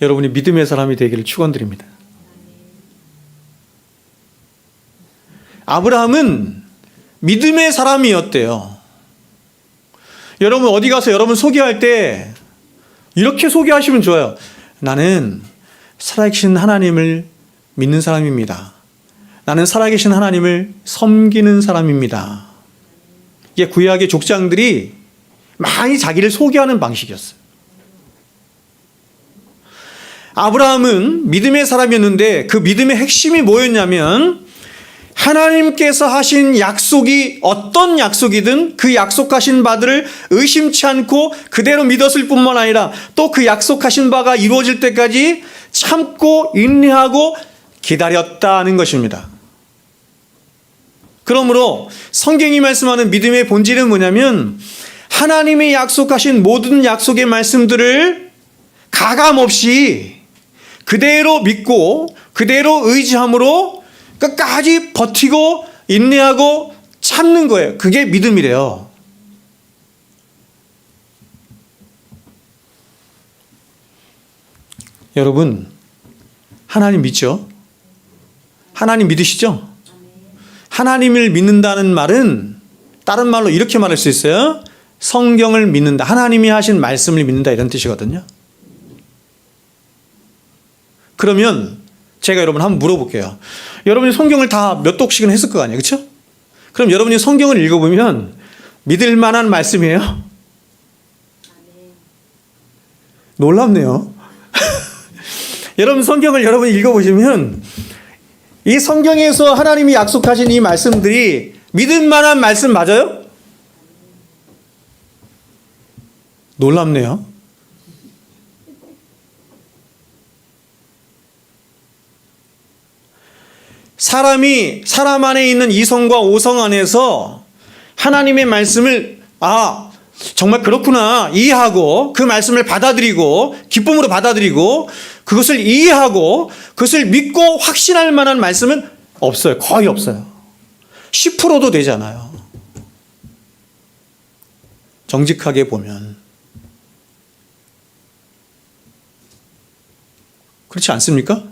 여러분이 믿음의 사람이 되기를 축원드립니다. 아브라함은 믿음의 사람이었대요. 여러분 어디 가서 여러분 소개할 때 이렇게 소개하시면 좋아요. 나는 살아계신 하나님을 믿는 사람입니다. 나는 살아계신 하나님을 섬기는 사람입니다. 이게 구약의 족장들이 많이 자기를 소개하는 방식이었어요. 아브라함은 믿음의 사람이었는데 그 믿음의 핵심이 뭐였냐면 하나님께서 하신 약속이 어떤 약속이든 그 약속하신 바들을 의심치 않고 그대로 믿었을 뿐만 아니라 또 그 약속하신 바가 이루어질 때까지 참고 인내하고 기다렸다는 것입니다. 그러므로 성경이 말씀하는 믿음의 본질은 뭐냐면 하나님이 약속하신 모든 약속의 말씀들을 가감없이 그대로 믿고 그대로 의지함으로 끝까지 버티고 인내하고 참는 거예요. 그게 믿음이래요. 여러분, 하나님 믿죠? 하나님 믿으시죠? 하나님을 믿는다는 말은 다른 말로 이렇게 말할 수 있어요. 성경을 믿는다. 하나님이 하신 말씀을 믿는다. 이런 뜻이거든요. 그러면 제가 여러분 한번 물어볼게요. 여러분이 성경을 다 몇 독씩은 했을 거 아니에요. 그렇죠? 그럼 여러분이 성경을 읽어보면 믿을 만한 말씀이에요? 놀랍네요. 여러분 성경을 여러분이 읽어보시면 이 성경에서 하나님이 약속하신 이 말씀들이 믿을 만한 말씀 맞아요? 놀랍네요. 사람 안에 있는 이성과 오성 안에서 하나님의 말씀을 정말 그렇구나 이해하고 그 말씀을 받아들이고 기쁨으로 받아들이고 그것을 이해하고 그것을 믿고 확신할 만한 말씀은 없어요. 거의 없어요. 10%도 되지 않아요. 정직하게 보면. 그렇지 않습니까?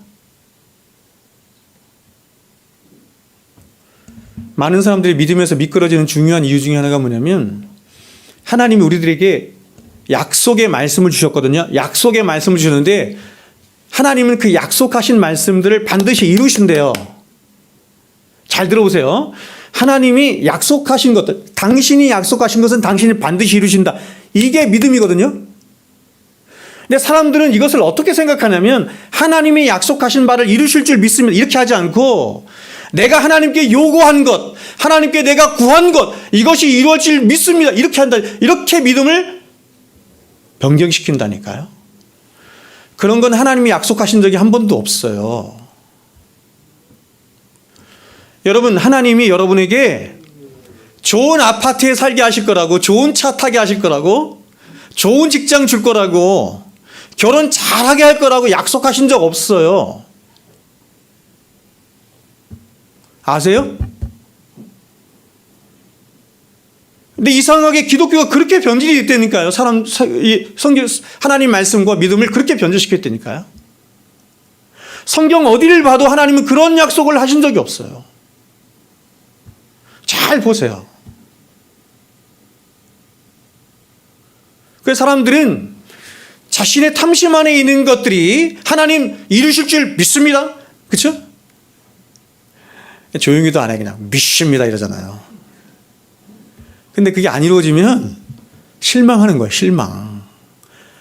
많은 사람들이 믿음에서 미끄러지는 중요한 이유 중에 하나가 뭐냐면 하나님이 우리들에게 약속의 말씀을 주셨거든요. 약속의 말씀을 주셨는데 하나님은 그 약속하신 말씀들을 반드시 이루신대요. 잘 들어보세요. 하나님이 약속하신 것들, 당신이 약속하신 것은 당신이 반드시 이루신다. 이게 믿음이거든요. 근데 사람들은 이것을 어떻게 생각하냐면 하나님이 약속하신 바를 이루실 줄 믿습니다. 이렇게 하지 않고 내가 하나님께 요구한 것, 하나님께 내가 구한 것, 이것이 이루어질 줄 믿습니다. 이렇게 한다. 이렇게 믿음을 변경시킨다니까요. 그런 건 하나님이 약속하신 적이 한 번도 없어요. 여러분, 하나님이 여러분에게 좋은 아파트에 살게 하실 거라고, 좋은 차 타게 하실 거라고, 좋은 직장 줄 거라고, 결혼 잘하게 할 거라고 약속하신 적 없어요. 아세요? 근데 이상하게 기독교가 그렇게 변질이 됐다니까요. 성경, 하나님 말씀과 믿음을 그렇게 변질시켰다니까요. 성경 어디를 봐도 하나님은 그런 약속을 하신 적이 없어요. 잘 보세요. 그래서 사람들은 자신의 탐심 안에 있는 것들이 하나님 이루실 줄 믿습니다. 그렇죠? 조용히도 안 해 그냥 믿습니다 이러잖아요. 근데 그게 안 이루어지면 실망하는 거예요. 실망.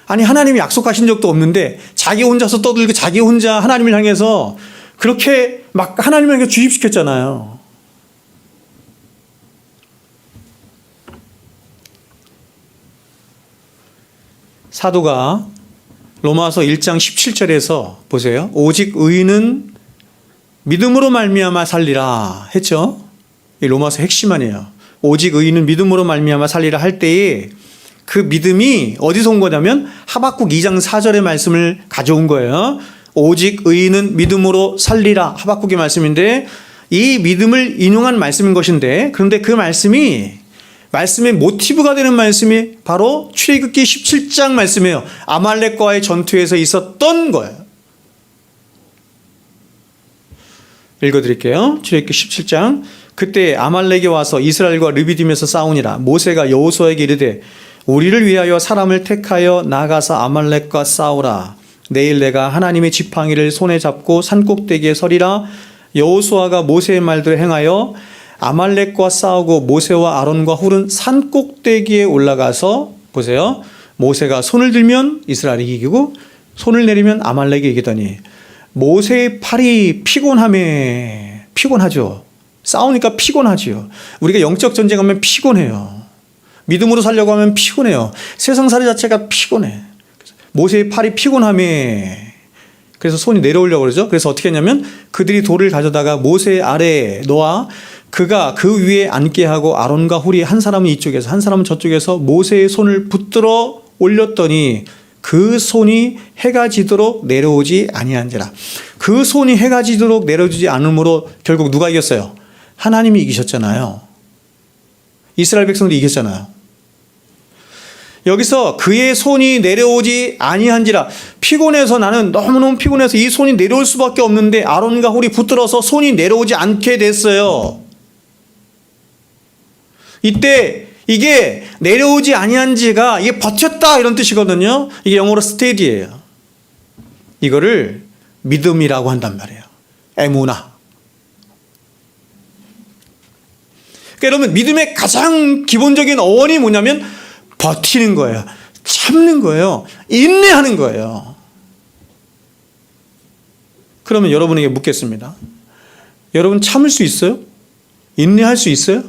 아니 하나님이 약속하신 적도 없는데 자기 혼자서 떠들고 자기 혼자 하나님을 향해서 그렇게 막 하나님을 향해 주입시켰잖아요. 사도가 로마서 1장 17절에서 보세요. 오직 의인은 믿음으로 말미암아 살리라 했죠. 이 로마서 핵심 아니에요. 오직 의인은 믿음으로 말미암아 살리라 할 때에 그 믿음이 어디서 온 거냐면 하박국 2장 4절의 말씀을 가져온 거예요. 오직 의인은 믿음으로 살리라 하박국의 말씀인데 이 믿음을 인용한 말씀인 것인데 그런데 그 말씀의 모티브가 되는 말씀이 바로 출애굽기 17장 말씀이에요. 아말렉과의 전투에서 있었던 거예요. 읽어드릴게요. 출애굽기 17장. 그때 아말렉이 와서 이스라엘과 르비딤에서 싸우니라. 모세가 여호수아에게 이르되 우리를 위하여 사람을 택하여 나가서 아말렉과 싸우라. 내일 내가 하나님의 지팡이를 손에 잡고 산꼭대기에 서리라. 여호수아가 모세의 말대로 행하여 아말렉과 싸우고 모세와 아론과 훌은 산 꼭대기에 올라가서 보세요. 모세가 손을 들면 이스라엘이 이기고 손을 내리면 아말렉이 이기더니 모세의 팔이 피곤하죠. 싸우니까 피곤하지요. 우리가 영적 전쟁하면 피곤해요. 믿음으로 살려고 하면 피곤해요. 세상살이 자체가 피곤해. 모세의 팔이 피곤하며 그래서 손이 내려오려고 그러죠. 그래서 어떻게 했냐면 그들이 돌을 가져다가 모세 아래에 놓아 그가 그 위에 앉게 하고 아론과 훌이 한 사람은 이쪽에서 한 사람은 저쪽에서 모세의 손을 붙들어 올렸더니 그 손이 해가 지도록 내려오지 아니한지라. 그 손이 해가 지도록 내려오지 않으므로 결국 누가 이겼어요? 하나님이 이기셨잖아요. 이스라엘 백성들이 이겼잖아요. 여기서 그의 손이 내려오지 아니한지라. 피곤해서 나는 너무너무 피곤해서 이 손이 내려올 수밖에 없는데 아론과 훌이 붙들어서 손이 내려오지 않게 됐어요. 이때 이게 내려오지 아니한지가 이게 버텼다 이런 뜻이거든요. 이게 영어로 스테디예요. 이거를 믿음이라고 한단 말이에요. 에무나. 그러니까 여러분 믿음의 가장 기본적인 어원이 뭐냐면 버티는 거예요. 참는 거예요. 인내하는 거예요. 그러면 여러분에게 묻겠습니다. 여러분 참을 수 있어요? 인내할 수 있어요?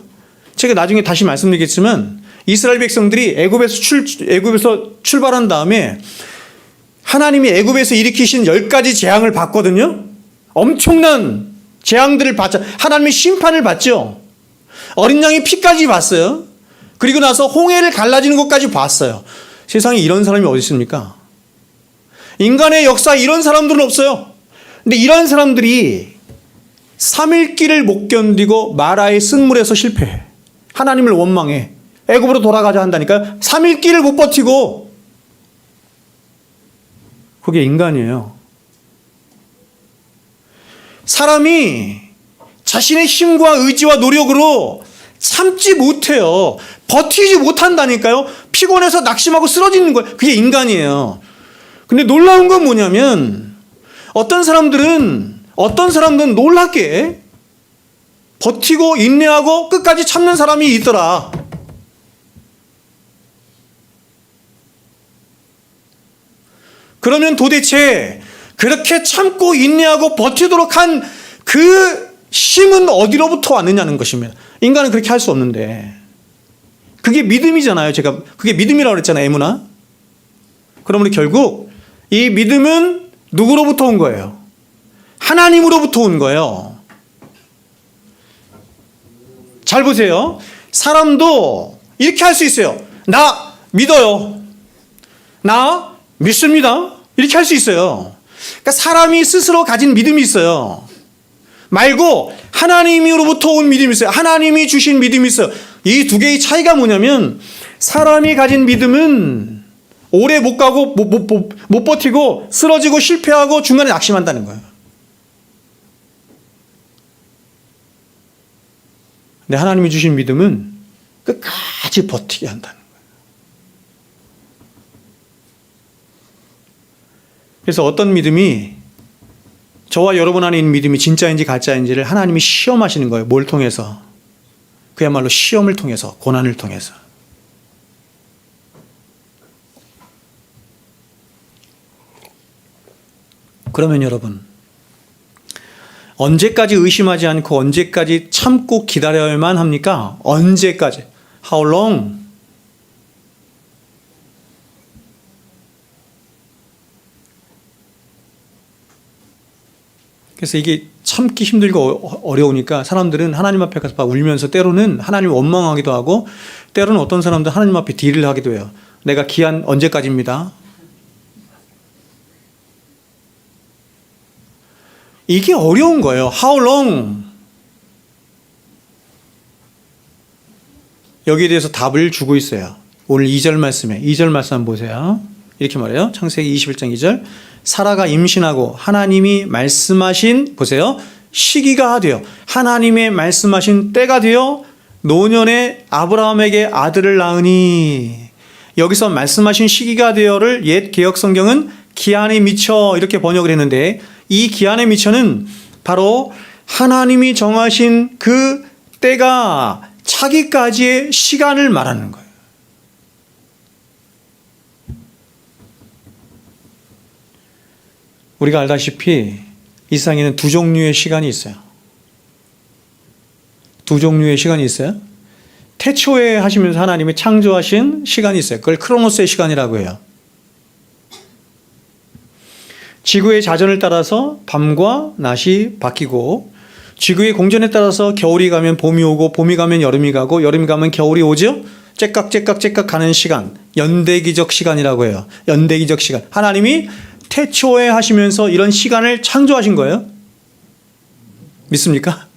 제가 나중에 다시 말씀드리겠지만 이스라엘 백성들이 애굽에서 출발한 다음에 하나님이 애굽에서 일으키신 10가지 재앙을 받거든요. 엄청난 재앙들을 받죠. 하나님의 심판을 받죠. 어린 양의 피까지 봤어요. 그리고 나서 홍해를 갈라지는 것까지 봤어요. 세상에 이런 사람이 어디 있습니까? 인간의 역사에 이런 사람들은 없어요. 근데 이런 사람들이 3일길을 못 견디고 마라의 쓴물에서 실패해. 하나님을 원망해. 애굽으로 돌아가자 한다니까요. 3일길을 못 버티고. 그게 인간이에요. 사람이 자신의 힘과 의지와 노력으로 참지 못해요. 버티지 못한다니까요. 피곤해서 낙심하고 쓰러지는 거예요. 그게 인간이에요. 근데 놀라운 건 뭐냐면 어떤 사람들은 놀랍게 버티고 인내하고 끝까지 참는 사람이 있더라. 그러면 도대체 그렇게 참고 인내하고 버티도록 한 그 힘은 어디로부터 왔느냐는 것입니다. 인간은 그렇게 할 수 없는데 그게 믿음이잖아요. 제가 그게 믿음이라고 그랬잖아요. 에무나. 그러면 결국 이 믿음은 누구로부터 온 거예요? 하나님으로부터 온 거예요. 잘 보세요. 사람도 이렇게 할 수 있어요. 나 믿어요. 나 믿습니다. 이렇게 할 수 있어요. 그러니까 사람이 스스로 가진 믿음이 있어요. 말고 하나님으로부터 온 믿음이 있어요. 하나님이 주신 믿음이 있어요. 이 두 개의 차이가 뭐냐면 사람이 가진 믿음은 오래 못 가고 못 버티고 쓰러지고 실패하고 중간에 낙심한다는 거예요. 근데 하나님이 주신 믿음은 끝까지 버티게 한다는 거예요. 그래서 어떤 믿음이 저와 여러분 안에 있는 믿음이 진짜인지 가짜인지를 하나님이 시험하시는 거예요. 뭘 통해서? 그야말로 시험을 통해서, 고난을 통해서. 그러면 여러분, 언제까지 의심하지 않고 언제까지 참고 기다려야만 합니까? 언제까지? How long? 그래서 이게 참기 힘들고 어려우니까 사람들은 하나님 앞에 가서 막 울면서 때로는 하나님을 원망하기도 하고 때로는 어떤 사람들은 하나님 앞에 딜을 하기도 해요. 내가 기한 언제까지입니다. 이게 어려운 거예요. How long? 여기에 대해서 답을 주고 있어요. 오늘 2절 말씀에 2절 말씀 한번 보세요. 이렇게 말해요. 창세기 21장 2절. 사라가 임신하고 하나님이 말씀하신 보세요. 시기가 되어 하나님의 말씀하신 때가 되어 노년에 아브라함에게 아들을 낳으니 여기서 말씀하신 시기가 되어를 옛 개역 성경은 기한에 미쳐 이렇게 번역을 했는데 이 기한에 미쳐는 바로 하나님이 정하신 그 때가 차기까지의 시간을 말하는 거예요. 우리가 알다시피 이 세상에는 두 종류의 시간이 있어요. 두 종류의 시간이 있어요. 태초에 하시면서 하나님이 창조하신 시간이 있어요. 그걸 크로노스의 시간이라고 해요. 지구의 자전을 따라서 밤과 낮이 바뀌고, 지구의 공전에 따라서 겨울이 가면 봄이 오고, 봄이 가면 여름이 가고, 여름이 가면 겨울이 오죠. 째깍째깍째깍 가는 시간, 연대기적 시간이라고 해요. 연대기적 시간. 하나님이 태초에 하시면서 이런 시간을 창조하신 거예요. 믿습니까?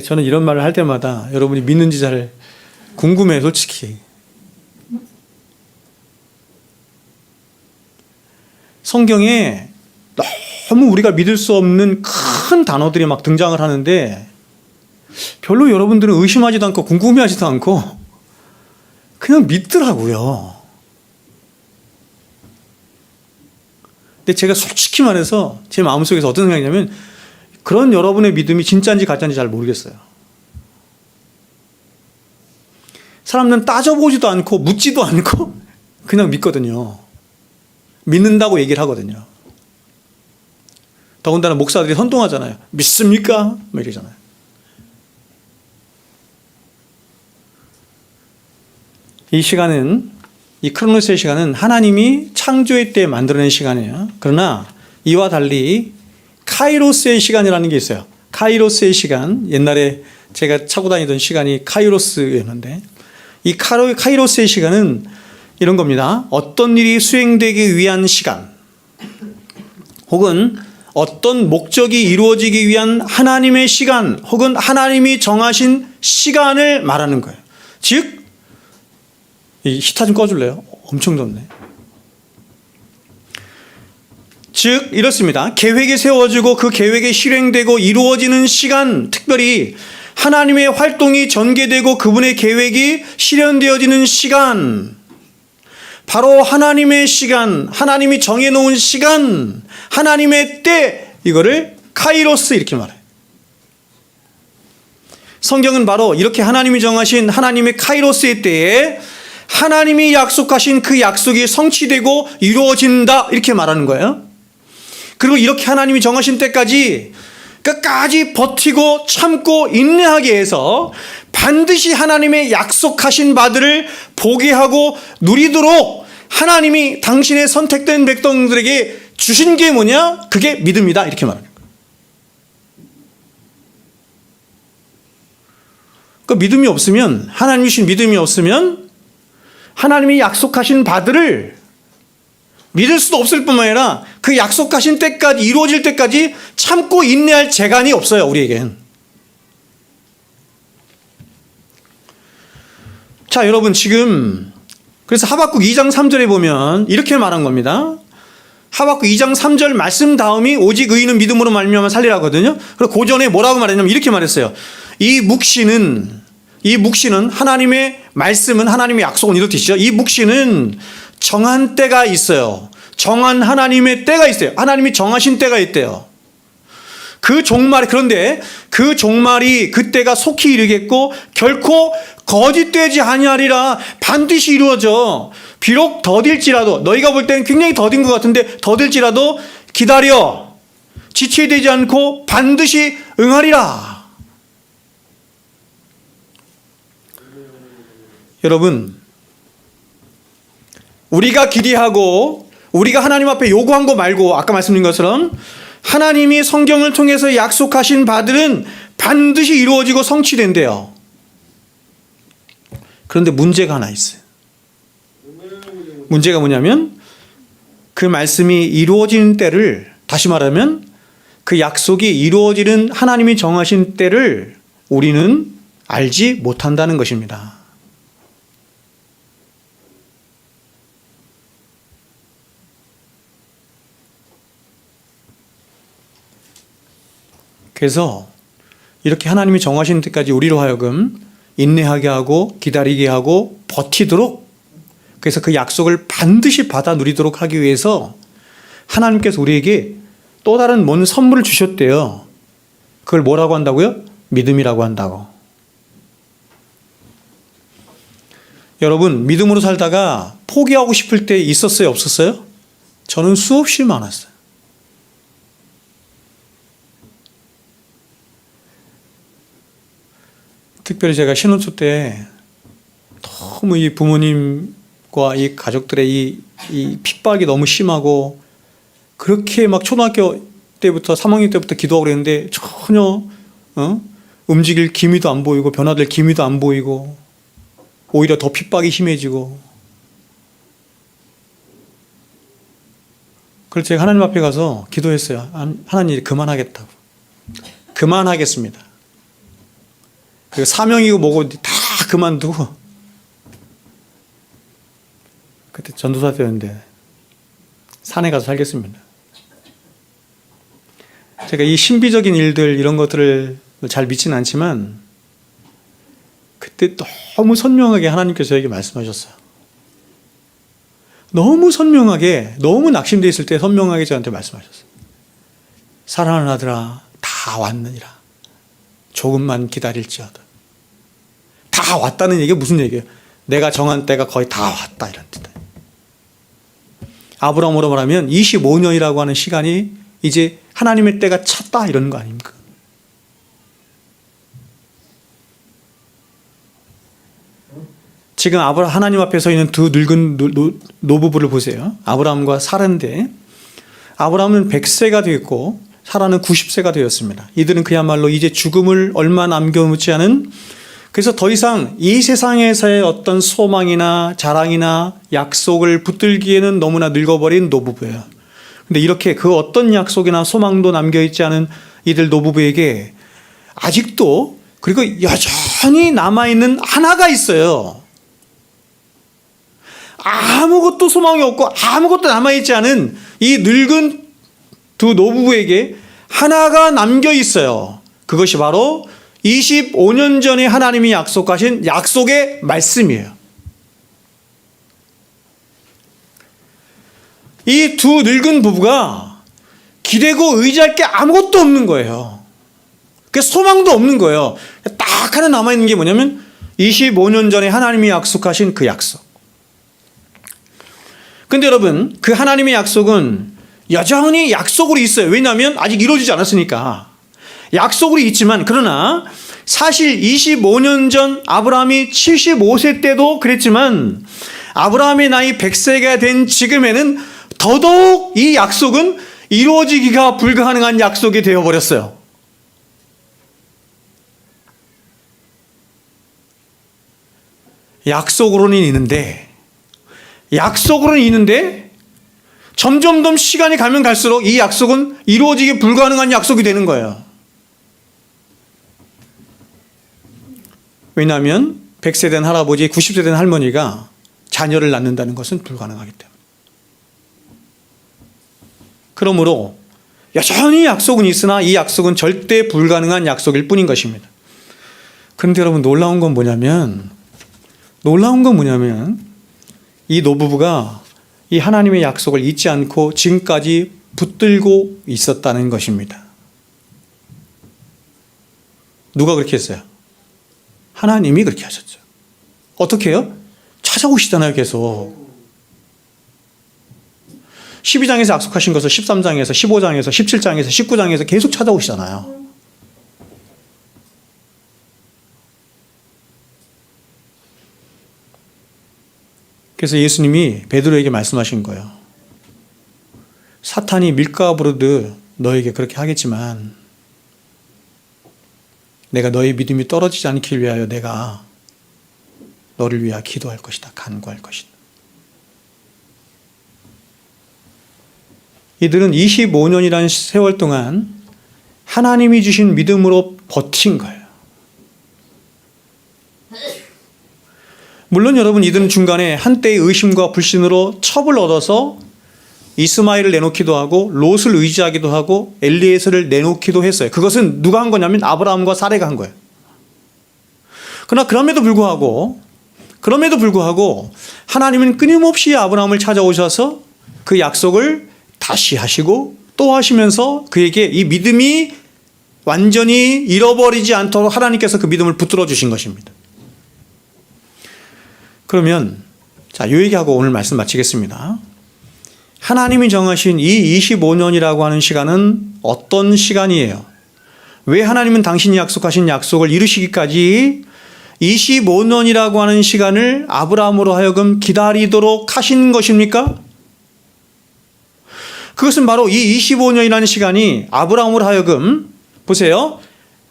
저는 이런 말을 할 때마다 여러분이 믿는지 잘 궁금해요, 솔직히. 성경에 너무 우리가 믿을 수 없는 큰 단어들이 막 등장을 하는데 별로 여러분들은 의심하지도 않고 궁금해하지도 않고 그냥 믿더라고요. 근데 제가 솔직히 말해서 제 마음속에서 어떤 생각이냐면, 그런 여러분의 믿음이 진짜인지 가짜인지 잘 모르겠어요. 사람들은 따져보지도 않고 묻지도 않고 그냥 믿거든요. 믿는다고 얘기를 하거든요. 더군다나 목사들이 선동하잖아요. 믿습니까? 뭐 이러잖아요. 이 시간은, 이 크로노스의 시간은 하나님이 창조의 때에 만들어낸 시간이에요. 그러나 이와 달리 카이로스의 시간이라는 게 있어요. 카이로스의 시간, 옛날에 제가 차고 다니던 시간이 카이로스였는데, 이 카이로스의 시간은 이런 겁니다. 어떤 일이 수행되기 위한 시간, 혹은 어떤 목적이 이루어지기 위한 하나님의 시간, 혹은 하나님이 정하신 시간을 말하는 거예요. 즉, 이 히터 좀 꺼줄래요? 엄청 덥네. 즉 이렇습니다. 계획이 세워지고 그 계획이 실행되고 이루어지는 시간, 특별히 하나님의 활동이 전개되고 그분의 계획이 실현되어지는 시간, 바로 하나님의 시간, 하나님이 정해놓은 시간, 하나님의 때, 이거를 카이로스 이렇게 말해요. 성경은 바로 이렇게 하나님이 정하신 하나님의 카이로스의 때에 하나님이 약속하신 그 약속이 성취되고 이루어진다, 이렇게 말하는 거예요. 그리고 이렇게 하나님이 정하신 때까지 끝까지 버티고 참고 인내하게 해서 반드시 하나님의 약속하신 바들을 보게 하고 누리도록 하나님이 당신의 선택된 백성들에게 주신 게 뭐냐? 그게 믿음이다, 이렇게 말합니다. 그 믿음이 없으면, 하나님이 주신 믿음이 없으면 하나님이 약속하신 바들을 믿을 수도 없을 뿐만 아니라 그 약속하신 때까지, 이루어질 때까지 참고 인내할 재간이 없어요, 우리에겐. 자, 여러분, 지금 그래서 하박국 2장 3절에 보면 이렇게 말한 겁니다. 하박국 2장 3절 말씀 다음이 오직 의인은 믿음으로 말미암아 살리라거든요. 그리고 그 전에 뭐라고 말했냐면 이렇게 말했어요. 이 묵시는 하나님의 말씀은, 하나님의 약속은 이런 뜻이죠. 이 묵시는 정한 때가 있어요. 정한 하나님의 때가 있어요. 하나님이 정하신 때가 있대요. 그 종말이, 그런데 그 종말이 그때가 속히 이르겠고 결코 거짓되지 아니하리라. 반드시 이루어져. 비록 더딜지라도, 너희가 볼 때는 굉장히 더딘 것 같은데 더딜지라도 기다려. 지체되지 않고 반드시 응하리라. 여러분, 우리가 기대하고 우리가 하나님 앞에 요구한 거 말고, 아까 말씀드린 것처럼 하나님이 성경을 통해서 약속하신 바들은 반드시 이루어지고 성취된대요. 그런데 문제가 하나 있어요. 문제가 뭐냐면 그 말씀이 이루어지는 때를, 다시 말하면 그 약속이 이루어지는 하나님이 정하신 때를 우리는 알지 못한다는 것입니다. 그래서 이렇게 하나님이 정하신 때까지 우리로 하여금 인내하게 하고 기다리게 하고 버티도록, 그래서 그 약속을 반드시 받아 누리도록 하기 위해서 하나님께서 우리에게 또 다른 뭔 선물을 주셨대요. 그걸 뭐라고 한다고요? 믿음이라고 한다고. 여러분, 믿음으로 살다가 포기하고 싶을 때 있었어요? 없었어요? 저는 수없이 많았어요. 특별히 제가 신혼초 때 너무 이 부모님과 이 가족들의 이 핍박이 너무 심하고, 그렇게 막 초등학교 때부터 3학년 때부터 기도하고 그랬는데 전혀 움직일 기미도 안 보이고 변화될 기미도 안 보이고, 오히려 더 핍박이 심해지고. 그래서 제가 하나님 앞에 가서 기도했어요. 하나님, 그만하겠다고. 그만하겠습니다. 그 사명이고 뭐고 다 그만두고. 그때 전도사 때였는데 산에 가서 살겠습니다. 제가 이 신비적인 일들, 이런 것들을 잘 믿지는 않지만 그때 너무 선명하게 하나님께서 저에게 말씀하셨어요. 너무 선명하게, 너무 낙심되어 있을 때 선명하게 저한테 말씀하셨어요. 사랑하는 아들아, 다 왔느니라. 조금만 기다릴지어다. 다 왔다는 얘기가 무슨 얘기예요? 내가 정한 때가 거의 다 왔다, 이런 뜻이에요. 아브라함으로 말하면 25년이라고 하는 시간이 이제 하나님의 때가 찼다, 이런 거 아닙니까? 지금 하나님 앞에 서 있는 두 늙은 노부부를 보세요. 아브라함과 사라인데, 아브라함은 100세가 되었고 사라는 90세가 되었습니다. 이들은 그야말로 이제 죽음을 얼마 남겨놓지 않은, 그래서 더 이상 이 세상에서의 어떤 소망이나 자랑이나 약속을 붙들기에는 너무나 늙어버린 노부부예요. 근데 이렇게 그 어떤 약속이나 소망도 남겨있지 않은 이들 노부부에게 아직도, 그리고 여전히 남아있는 하나가 있어요. 아무것도 소망이 없고 아무것도 남아있지 않은 이 늙은 두 노부부에게 하나가 남겨 있어요. 그것이 바로 25년 전에 하나님이 약속하신 약속의 말씀이에요. 이 두 늙은 부부가 기대고 의지할 게 아무것도 없는 거예요. 그 소망도 없는 거예요. 딱 하나 남아있는 게 뭐냐면 25년 전에 하나님이 약속하신 그 약속. 근데 여러분, 그 하나님의 약속은 여전히 약속으로 있어요. 왜냐하면 아직 이루어지지 않았으니까. 약속으로 있지만, 그러나 사실 25년 전 아브라함이 75세 때도 그랬지만, 아브라함의 나이 100세가 된 지금에는 더더욱 이 약속은 이루어지기가 불가능한 약속이 되어버렸어요. 약속으로는 있는데 점점 더 시간이 가면 갈수록 이 약속은 이루어지기 불가능한 약속이 되는 거예요. 왜냐하면 100세 된 할아버지, 90세 된 할머니가 자녀를 낳는다는 것은 불가능하기 때문에. 그러므로 여전히 약속은 있으나 이 약속은 절대 불가능한 약속일 뿐인 것입니다. 그런데 여러분, 놀라운 건 뭐냐면 이 노부부가 이 하나님의 약속을 잊지 않고 지금까지 붙들고 있었다는 것입니다. 누가 그렇게 했어요? 하나님이 그렇게 하셨죠. 어떻게 해요? 찾아오시잖아요, 계속. 12장에서 약속하신 것을 13장에서 15장에서 17장에서 19장에서 계속 찾아오시잖아요. 그래서 예수님이 베드로에게 말씀하신 거예요. 사탄이 밀가 부르듯 너에게 그렇게 하겠지만 내가 너의 믿음이 떨어지지 않기 위하여 내가 너를 위하여 기도할 것이다. 간구할 것이다. 이들은 25년이라는 세월 동안 하나님이 주신 믿음으로 버틴 거예요. 물론 여러분, 이들은 중간에 한때의 의심과 불신으로 첩을 얻어서 이스마엘을 내놓기도 하고 롯을 의지하기도 하고 엘리에셀을 내놓기도 했어요. 그것은 누가 한 거냐면 아브라함과 사레가 한 거예요. 그러나 그럼에도 불구하고 하나님은 끊임없이 아브라함을 찾아오셔서 그 약속을 다시 하시고 또 하시면서 그에게 이 믿음이 완전히 잃어버리지 않도록 하나님께서 그 믿음을 붙들어 주신 것입니다. 그러면 자, 요 얘기하고 오늘 말씀 마치겠습니다. 하나님이 정하신 이 25년이라고 하는 시간은 어떤 시간이에요? 왜 하나님은 당신이 약속하신 약속을 이루시기까지 25년이라고 하는 시간을 아브라함으로 하여금 기다리도록 하신 것입니까? 그것은 바로 이 25년이라는 시간이 아브라함으로 하여금, 보세요.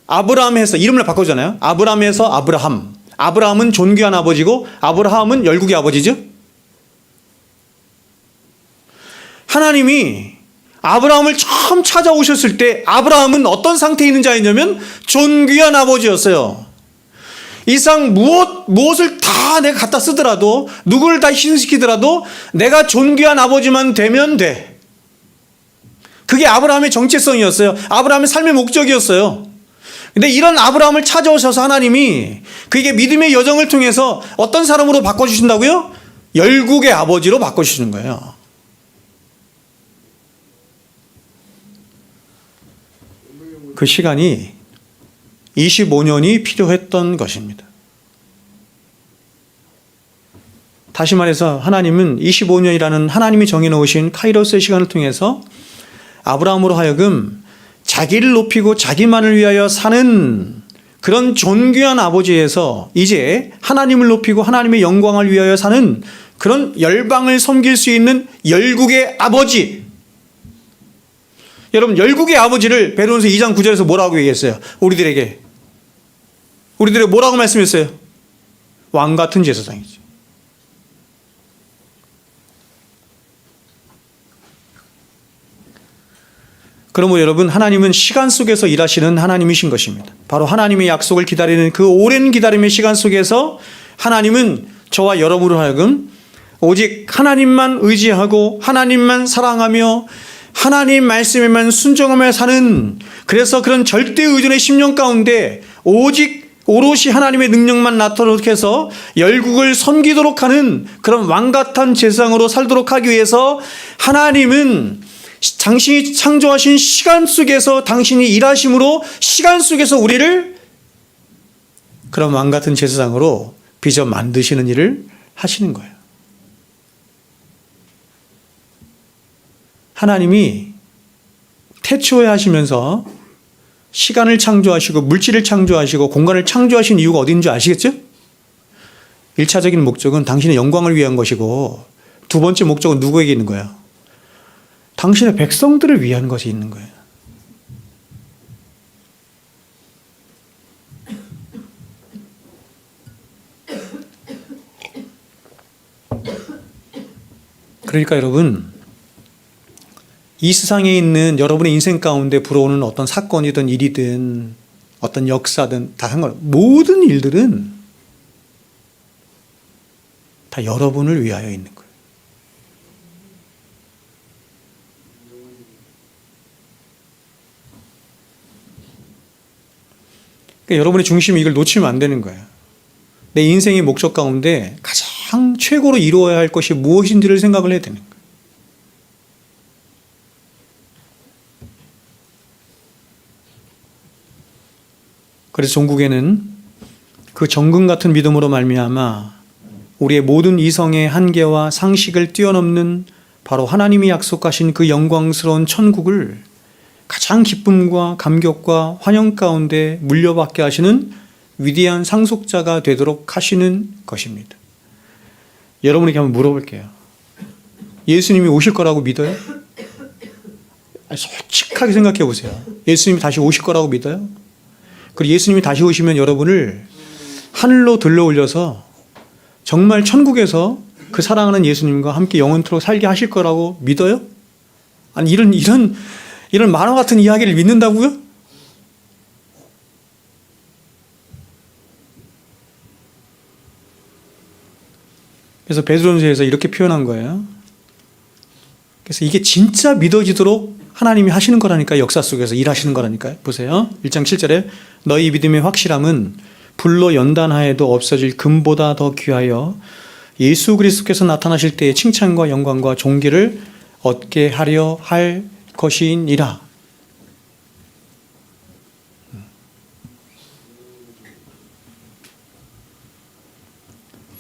아브라함에서 이름을 바꿔주잖아요. 아브라함에서 아브라함. 아브라함은 존귀한 아버지고 아브라함은 열국의 아버지죠. 하나님이 아브라함을 처음 찾아오셨을 때 아브라함은 어떤 상태에 있는 자였냐면 존귀한 아버지였어요. 이상 무엇을 다 내가 갖다 쓰더라도, 누구를 다 희생시키더라도 내가 존귀한 아버지만 되면 돼. 그게 아브라함의 정체성이었어요. 아브라함의 삶의 목적이었어요. 근데 이런 아브라함을 찾아오셔서 하나님이 그에게 믿음의 여정을 통해서 어떤 사람으로 바꿔주신다고요? 열국의 아버지로 바꿔주시는 거예요. 그 시간이 25년이 필요했던 것입니다. 다시 말해서 하나님은 25년이라는 하나님이 정해놓으신 카이로스의 시간을 통해서 아브라함으로 하여금 자기를 높이고 자기만을 위하여 사는 그런 존귀한 아버지에서 이제 하나님을 높이고 하나님의 영광을 위하여 사는 그런 열방을 섬길 수 있는 열국의 아버지. 여러분, 열국의 아버지를 베드로전서 2장 9절에서 뭐라고 얘기했어요? 우리들에게 뭐라고 말씀했어요? 왕 같은 제사장이죠. 그러므로 여러분, 하나님은 시간 속에서 일하시는 하나님이신 것입니다. 바로 하나님의 약속을 기다리는 그 오랜 기다림의 시간 속에서 하나님은 저와 여러분으로 하여금 오직 하나님만 의지하고 하나님만 사랑하며 하나님 말씀에만 순종하며 사는, 그래서 그런 절대 의존의 심령 가운데 오직 오롯이 하나님의 능력만 나타나도록 해서 열국을 섬기도록 하는 그런 왕같은 제사장으로 살도록 하기 위해서 하나님은 당신이 창조하신 시간 속에서 당신이 일하심으로 시간 속에서 우리를 그런 왕같은 제사장으로 빚어 만드시는 일을 하시는 거예요. 하나님이 태초에 하시면서 시간을 창조하시고 물질을 창조하시고 공간을 창조하신 이유가 어디인 줄 아시겠죠? 1차적인 목적은 당신의 영광을 위한 것이고 두 번째 목적은 누구에게 있는 거예요? 당신의 백성들을 위한 것이 있는 거예요. 그러니까 여러분, 이 세상에 있는 여러분의 인생 가운데 불어오는 어떤 사건이든 일이든 어떤 역사든 다 상관, 모든 일들은 다 여러분을 위하여 있는 거예요. 그러니까 여러분의 중심이 이걸 놓치면 안 되는 거예요. 내 인생의 목적 가운데 가장 최고로 이루어야 할 것이 무엇인지를 생각을 해야 되는 거예요. 그래서 종국에는 그 정금 같은 믿음으로 말미암아 우리의 모든 이성의 한계와 상식을 뛰어넘는 바로 하나님이 약속하신 그 영광스러운 천국을 가장 기쁨과 감격과 환영 가운데 물려받게 하시는 위대한 상속자가 되도록 하시는 것입니다. 여러분에게 한번 물어볼게요. 예수님이 오실 거라고 믿어요? 솔직하게 생각해 보세요. 예수님이 다시 오실 거라고 믿어요? 그리고 예수님이 다시 오시면 여러분을 하늘로 들러 올려서 정말 천국에서 그 사랑하는 예수님과 함께 영원토록 살게 하실 거라고 믿어요? 아니, 이런 만화 같은 이야기를 믿는다고요? 그래서 베드로전서에서 이렇게 표현한 거예요. 그래서 이게 진짜 믿어지도록 하나님이 하시는 거라니까요. 역사 속에서 일하시는 거라니까요. 보세요. 1장 7절에 너희 믿음의 확실함은 불로 연단하여도 없어질 금보다 더 귀하여 예수 그리스도께서 나타나실 때의 칭찬과 영광과 존귀를 얻게 하려 할 것이니라.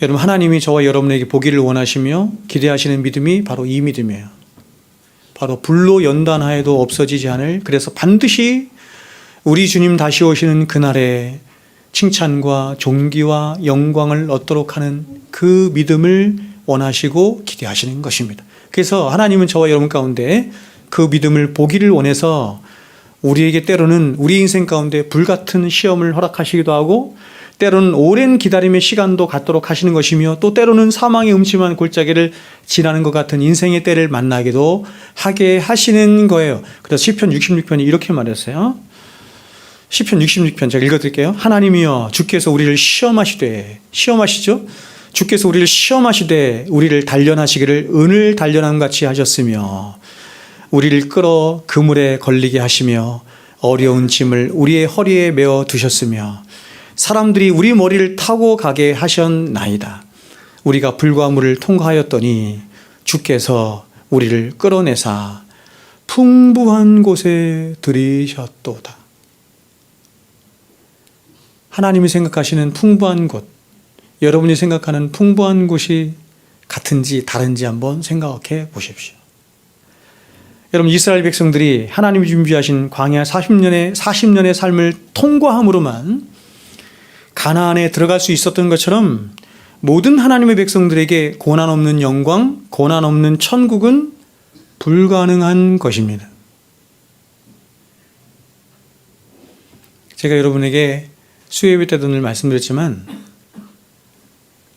여러분, 하나님이 저와 여러분에게 보기를 원하시며 기대하시는 믿음이 바로 이 믿음이에요. 바로 불로 연단하여도 없어지지 않을, 그래서 반드시 우리 주님 다시 오시는 그날에 칭찬과 존귀와 영광을 얻도록 하는 그 믿음을 원하시고 기대하시는 것입니다. 그래서 하나님은 저와 여러분 가운데 그 믿음을 보기를 원해서 우리에게 때로는 우리 인생 가운데 불같은 시험을 허락하시기도 하고, 때로는 오랜 기다림의 시간도 갖도록 하시는 것이며, 또 때로는 사망의 음침한 골짜기를 지나는 것 같은 인생의 때를 만나기도 하게 하시는 거예요. 그래서 시편 66편이 이렇게 말했어요. 시편 66편 제가 읽어드릴게요. 하나님이여, 주께서 우리를 시험하시죠? 주께서 우리를 시험하시되 우리를 단련하시기를 은을 단련함 같이 하셨으며, 우리를 끌어 그물에 걸리게 하시며 어려운 짐을 우리의 허리에 메어 두셨으며, 사람들이 우리 머리를 타고 가게 하셨나이다. 우리가 불과 물을 통과하였더니 주께서 우리를 끌어내사 풍부한 곳에 들이셨도다. 하나님이 생각하시는 풍부한 곳, 여러분이 생각하는 풍부한 곳이 같은지 다른지 한번 생각해 보십시오. 여러분, 이스라엘 백성들이 하나님이 준비하신 광야 40년의 삶을 통과함으로만 가나안에 들어갈 수 있었던 것처럼, 모든 하나님의 백성들에게 고난 없는 영광, 고난 없는 천국은 불가능한 것입니다. 제가 여러분에게 수요예배 때도 늘 말씀드렸지만,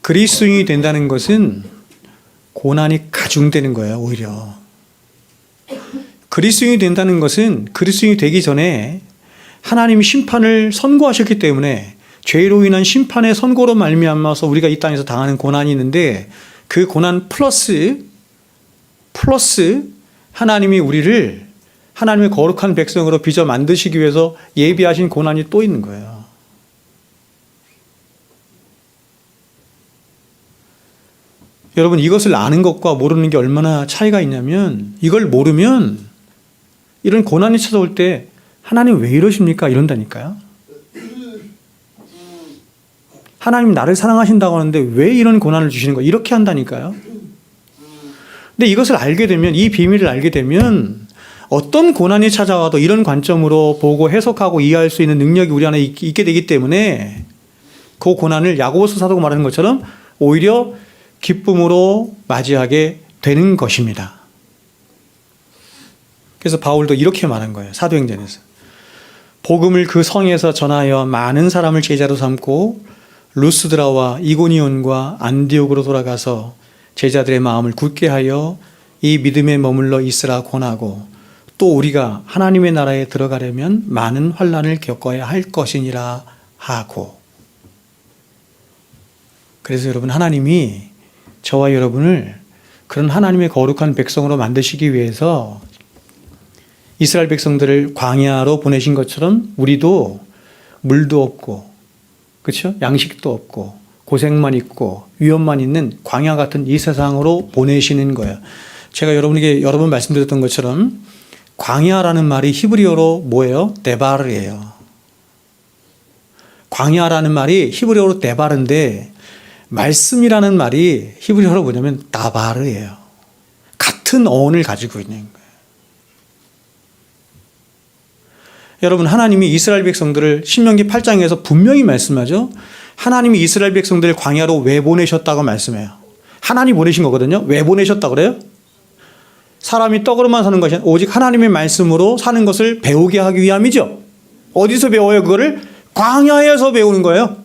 그리스도인이 된다는 것은 고난이 가중되는 거예요. 오히려 그리스도인이 된다는 것은, 그리스도인이 되기 전에 하나님이 심판을 선고하셨기 때문에 죄로 인한 심판의 선고로 말미암아서 우리가 이 땅에서 당하는 고난이 있는데, 그 고난 플러스 하나님이 우리를 하나님의 거룩한 백성으로 빚어 만드시기 위해서 예비하신 고난이 또 있는 거예요. 여러분, 이것을 아는 것과 모르는 게 얼마나 차이가 있냐면, 이걸 모르면 이런 고난이 찾아올 때 하나님 왜 이러십니까? 이런다니까요. 하나님 나를 사랑하신다고 하는데 왜 이런 고난을 주시는 거예요? 이렇게 한다니까요. 근데 이것을 알게 되면, 이 비밀을 알게 되면, 어떤 고난이 찾아와도 이런 관점으로 보고 해석하고 이해할 수 있는 능력이 우리 안에 있게 되기 때문에, 그 고난을 야고보서 사도가 말하는 것처럼 오히려 기쁨으로 맞이하게 되는 것입니다. 그래서 바울도 이렇게 말한 거예요. 사도행전에서. 복음을 그 성에서 전하여 많은 사람을 제자로 삼고 루스드라와 이고니온과 안디옥으로 돌아가서 제자들의 마음을 굳게 하여 이 믿음에 머물러 있으라 권하고, 또 우리가 하나님의 나라에 들어가려면 많은 환난을 겪어야 할 것이니라 하고. 그래서 여러분, 하나님이 저와 여러분을 그런 하나님의 거룩한 백성으로 만드시기 위해서 이스라엘 백성들을 광야로 보내신 것처럼, 우리도 물도 없고, 그렇죠? 양식도 없고 고생만 있고 위험만 있는 광야 같은 이 세상으로 보내시는 거예요. 제가 여러분에게 여러 번 말씀드렸던 것처럼, 광야라는 말이 히브리어로 뭐예요? 데바르예요. 광야라는 말이 히브리어로 데바르인데, 말씀이라는 말이 히브리어로 뭐냐면 다바르예요. 같은 어원을 가지고 있는 거예요. 여러분, 하나님이 이스라엘 백성들을 신명기 8장에서 분명히 말씀하죠. 하나님이 이스라엘 백성들을 광야로 왜 보내셨다고 말씀해요. 하나님이 보내신 거거든요. 왜 보내셨다고 그래요? 사람이 떡으로만 사는 것이 아니라 오직 하나님의 말씀으로 사는 것을 배우게 하기 위함이죠. 어디서 배워요? 그거를 광야에서 배우는 거예요.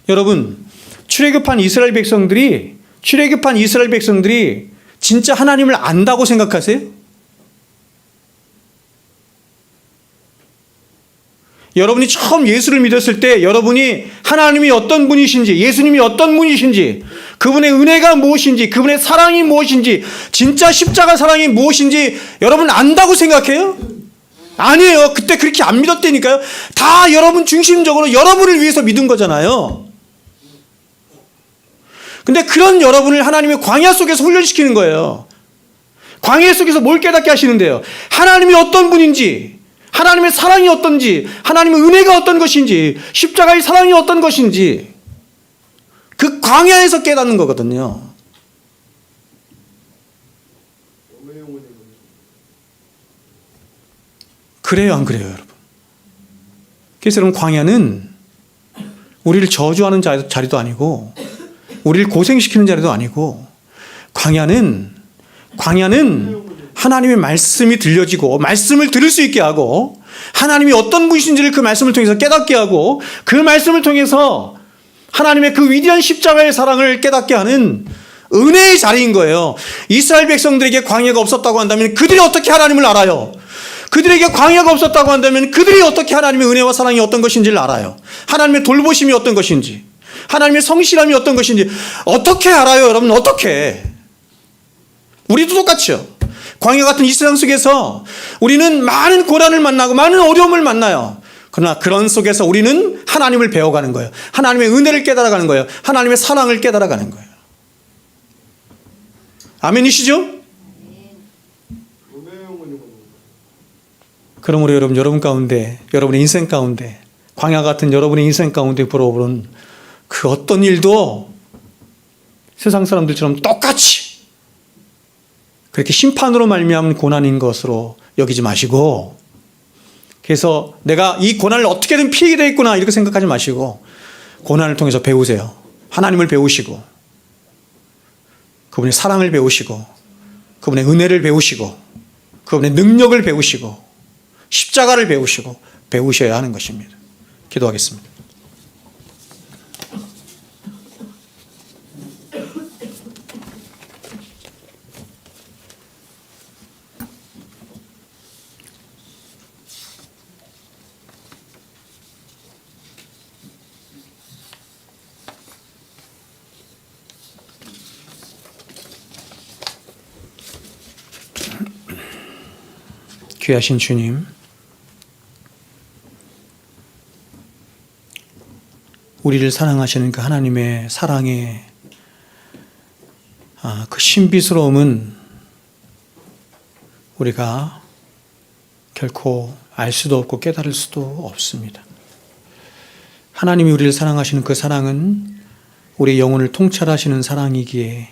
여러분, 출애굽한 이스라엘 백성들이 진짜 하나님을 안다고 생각하세요? 여러분이 처음 예수를 믿었을 때 여러분이 하나님이 어떤 분이신지, 예수님이 어떤 분이신지, 그분의 은혜가 무엇인지, 그분의 사랑이 무엇인지, 진짜 십자가 사랑이 무엇인지 여러분 안다고 생각해요? 아니에요. 그때 그렇게 안 믿었다니까요. 다 여러분 중심적으로 여러분을 위해서 믿은 거잖아요. 근데 그런 여러분을 하나님의 광야 속에서 훈련시키는 거예요. 광야 속에서 뭘 깨닫게 하시는데요? 하나님이 어떤 분인지, 하나님의 사랑이 어떤지, 하나님의 은혜가 어떤 것인지, 십자가의 사랑이 어떤 것인지, 그 광야에서 깨닫는 거거든요. 그래요, 안 그래요, 여러분? 그래서 여러분, 광야는 우리를 저주하는 자리도 아니고, 우리를 고생시키는 자리도 아니고, 광야는 하나님의 말씀이 들려지고, 말씀을 들을 수 있게 하고, 하나님이 어떤 분이신지를 그 말씀을 통해서 깨닫게 하고, 그 말씀을 통해서 하나님의 그 위대한 십자가의 사랑을 깨닫게 하는 은혜의 자리인 거예요. 이스라엘 백성들에게 광야가 없었다고 한다면 그들이 어떻게 하나님을 알아요? 그들에게 광야가 없었다고 한다면 그들이 어떻게 하나님의 은혜와 사랑이 어떤 것인지를 알아요. 하나님의 돌보심이 어떤 것인지, 하나님의 성실함이 어떤 것인지 어떻게 알아요, 여러분? 어떻게? 우리도 똑같죠. 광야 같은 이 세상 속에서 우리는 많은 고난을 만나고 많은 어려움을 만나요. 그러나 그런 속에서 우리는 하나님을 배워가는 거예요. 하나님의 은혜를 깨달아가는 거예요. 하나님의 사랑을 깨달아가는 거예요. 아멘이시죠? 그러므로 여러분 가운데, 여러분의 인생 가운데, 광야 같은 여러분의 인생 가운데 불어오는 그 어떤 일도 세상 사람들처럼 똑같이 그렇게 심판으로 말미암은 고난인 것으로 여기지 마시고, 그래서 내가 이 고난을 어떻게든 피하게 되겠구나 이렇게 생각하지 마시고, 고난을 통해서 배우세요. 하나님을 배우시고, 그분의 사랑을 배우시고, 그분의 은혜를 배우시고, 그분의 능력을 배우시고, 십자가를 배우셔야 하는 것입니다. 기도하겠습니다. 귀하신 주님, 우리를 사랑하시는 그 하나님의 사랑의 그 신비스러움은 우리가 결코 알 수도 없고 깨달을 수도 없습니다. 하나님이 우리를 사랑하시는 그 사랑은 우리의 영혼을 통찰하시는 사랑이기에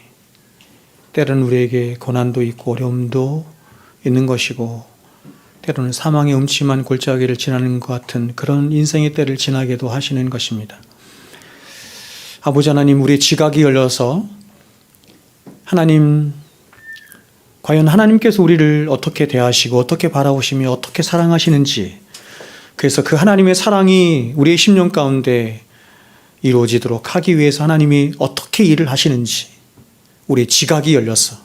때로는 우리에게 고난도 있고 어려움도 있는 것이고, 때로는 사망의 음침한 골짜기를 지나는 것 같은 그런 인생의 때를 지나게도 하시는 것입니다. 아버지 하나님, 우리의 지각이 열려서 하나님, 과연 하나님께서 우리를 어떻게 대하시고 어떻게 바라보시며 어떻게 사랑하시는지, 그래서 그 하나님의 사랑이 우리의 심령 가운데 이루어지도록 하기 위해서 하나님이 어떻게 일을 하시는지 우리의 지각이 열려서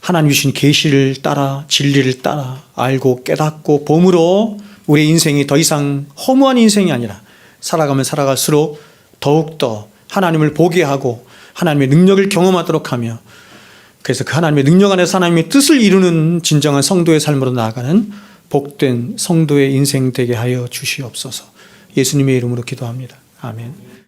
하나님 주신 계시를 따라 진리를 따라 알고 깨닫고 봄으로 우리의 인생이 더 이상 허무한 인생이 아니라 살아가면 살아갈수록 더욱더 하나님을 보게 하고 하나님의 능력을 경험하도록 하며, 그래서 그 하나님의 능력 안에서 하나님의 뜻을 이루는 진정한 성도의 삶으로 나아가는 복된 성도의 인생 되게 하여 주시옵소서. 예수님의 이름으로 기도합니다. 아멘.